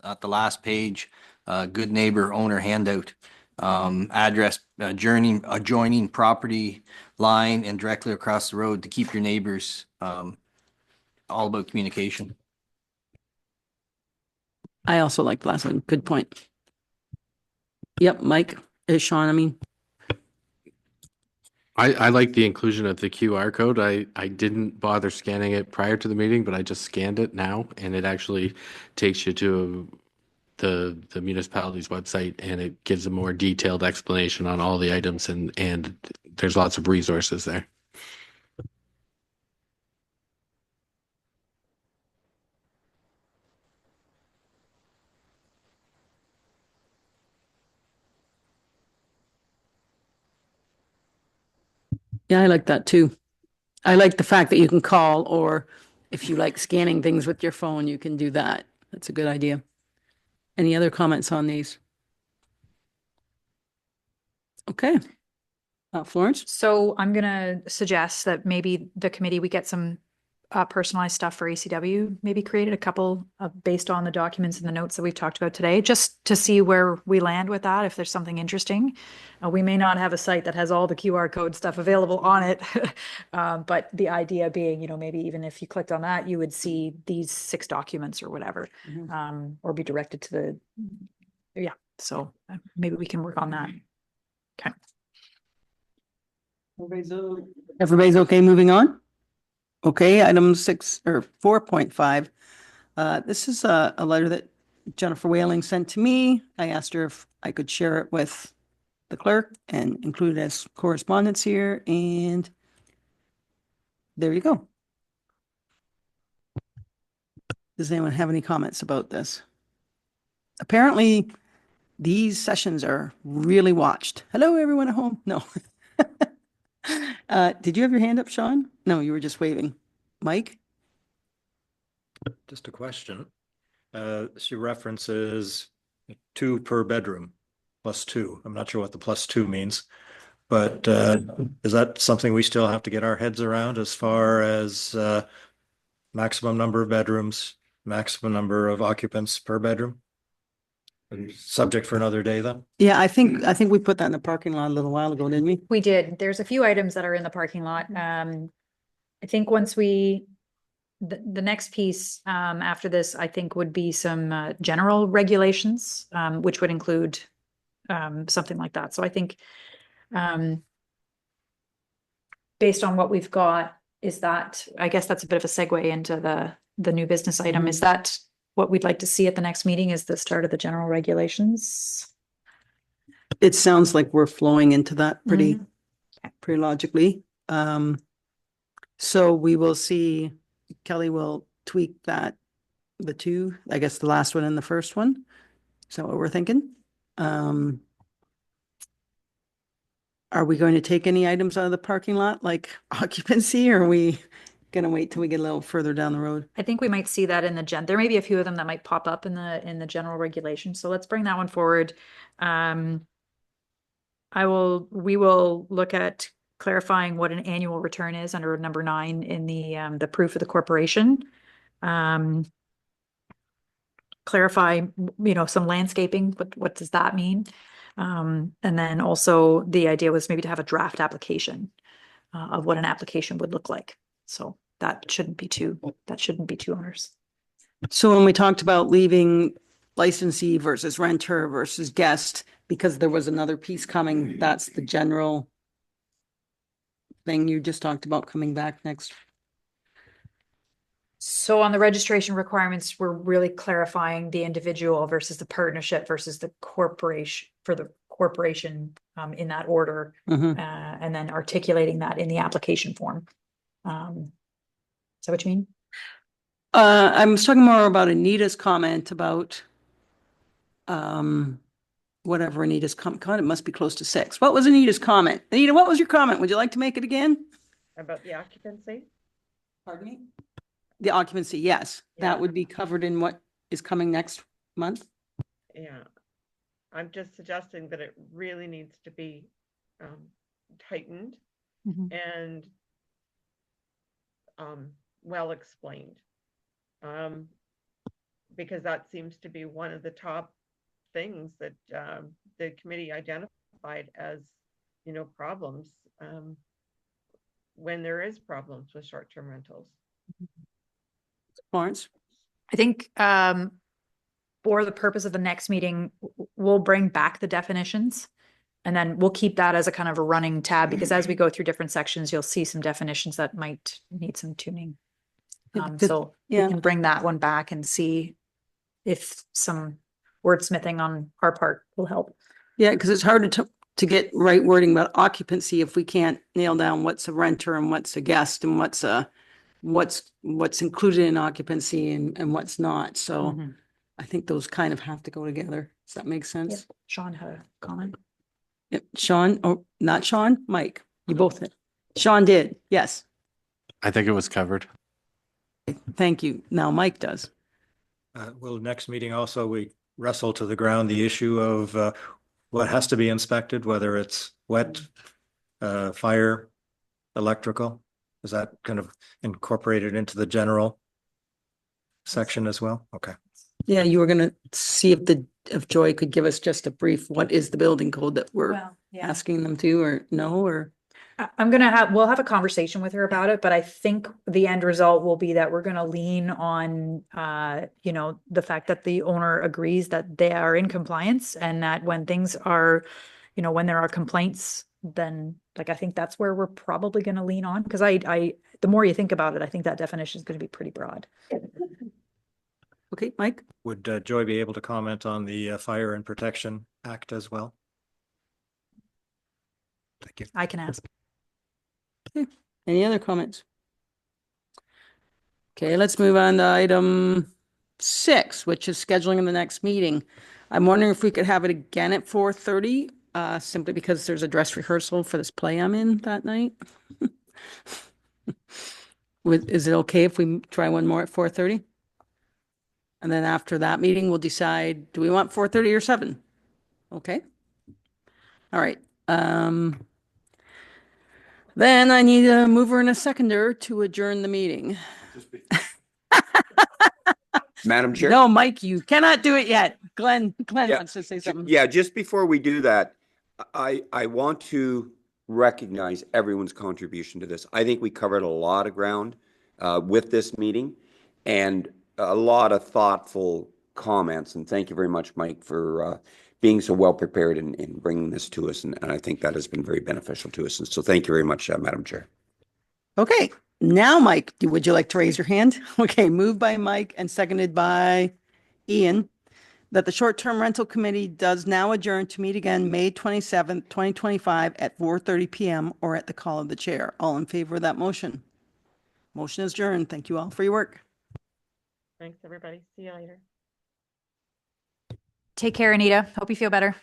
at the last page, good neighbor owner handout. Address adjoining property line and directly across the road to keep your neighbors, all about communication. I also like the last one. Good point. Yep, Mike, Sean, I mean, I like the inclusion of the QR code. I didn't bother scanning it prior to the meeting, but I just scanned it now, and it actually takes you to the municipality's website, and it gives a more detailed explanation on all the items, and there's lots of resources there. yeah, I like that too. I like the fact that you can call, or if you like scanning things with your phone, you can do that. That's a good idea. Any other comments on these? Okay. Florence? So I'm gonna suggest that maybe the committee, we get some personalized stuff for ACW, maybe created a couple based on the documents and the notes that we've talked about today, just to see where we land with that, if there's something interesting. We may not have a site that has all the QR code stuff available on it, but the idea being, maybe even if you clicked on that, you would see these 6 documents or whatever, or be directed to yeah, so maybe we can work on that. Okay. Everybody's okay moving on? Okay, item 6 or 4.5. This is a letter that Jennifer Whaling sent to me. I asked her if I could share it with the clerk and include it as correspondence here, and there you go. Does anyone have any comments about this? Apparently, these sessions are really watched. Hello, everyone at home. No. Did you have your hand up, Sean? No, you were just waving. Mike? Just a question. She references 2 per bedroom, +2. I'm not sure what the +2 means, but is that something we still have to get our heads around as far as maximum number of bedrooms, maximum number of occupants per bedroom? Subject for another day, then? Yeah, I think we put that in the parking lot a little while ago, didn't we? We did. There's a few items that are in the parking lot. I think once the next piece after this, I think would be some general regulations, which would include something like that. So I think based on what we've got, I guess that's a bit of a segue into the new business item. Is that what we'd like to see at the next meeting, is the start of the general regulations? It sounds like we're flowing into that pretty logically. So we will see, Kelly will tweak that, the 2, I guess the last one and the first one. Is that what we're thinking? Are we going to take any items out of the parking lot, like occupancy, or are we going to wait till we get a little further down the road? I think we might see that in there may be a few of them that might pop up in the general regulation. So let's bring that one forward. We will look at clarifying what an annual return is under number 9 in the proof of the corporation. Clarify, some landscaping, what does that mean? And then also the idea was maybe to have a draft application of what an application would look like. So that shouldn't be too onerous. So when we talked about leaving licensee versus renter versus guest, because there was another piece coming, that's the general thing you just talked about coming back next. So on the registration requirements, we're really clarifying the individual versus the partnership versus the corporation, for the corporation in that order, and then articulating that in the application form. Is that what you mean? I was talking more about Anita's comment about whatever Anita's comment, it must be close to 6. What was Anita's comment? Anita, what was your comment? Would you like to make it again? About the occupancy? Pardon me? The occupancy, yes. Yeah. That would be covered in what is coming next month? Yeah. I'm just suggesting that it really needs to be tightened and well explained. because that seems to be one of the top things that the committee identified as, problems when there is problems with short-term rentals. Florence? I think for the purpose of the next meeting, we'll bring back the definitions. And then we'll keep that as a kind of a running tab, because as we go through different sections, you'll see some definitions that might need some tuning. So we can bring that one back and see if some wordsmithing on our part will help. Yeah, because it's hard to get right wording about occupancy if we can't nail down what's a renter and what's a guest and what's included in occupancy and what's not. So I think those kind of have to go together. Does that make sense? Yep. Sean had a comment. Yep. Sean, oh, not Sean, Mike. You both did. Sean did. Yes. I think it was covered. Thank you. Now Mike does. Will next meeting also we wrestle to the ground the issue of what has to be inspected, whether it's wet, fire, electrical? Is that kind of incorporated into the general section as well? Okay. Yeah, you were gonna see if Joy could give us just a brief, what is the building code that we're asking them to, or no, or? We'll have a conversation with her about it, but I think the end result will be that we're gonna lean on, the fact that the owner agrees that they are in compliance, and that when things are, when there are complaints, then I think that's where we're probably gonna lean on, because the more you think about it, I think that definition is gonna be pretty broad. Okay, Mike? Would Joy be able to comment on the Fire and Protection Act as well? Thank you. I can ask. Okay. Any other comments? Okay, let's move on to item 6, which is scheduling the next meeting. I'm wondering if we could have it again at 4:30, simply because there's a dress rehearsal for this play I'm in that night. Is it okay if we try one more at 4:30? And then after that meeting, we'll decide, do we want 4:30 or 7? Okay. All right. Then I need a mover and a seconder to adjourn the meeting. Madam Chair? No, Mike, you cannot do it yet. Glenn Yeah. wants to say something. Yeah, just before we do that, I want to recognize everyone's contribution to this. I think we covered a lot of ground with this meeting, and a lot of thoughtful comments. And thank you very much, Mike, for being so well prepared in bringing this to us. And I think that has been very beneficial to us. And so thank you very much, Madam Chair. Okay, now, Mike, would you like to raise your hand? Okay, moved by Mike and seconded by Ian, that the short-term rental committee does now adjourn to meet again May 27th, 2025 at 4:30 p.m. or at the call of the chair. All in favor of that motion? Motion is adjourned. Thank you all for your work. Thanks, everybody. See you later. Take care, Anita. Hope you feel better.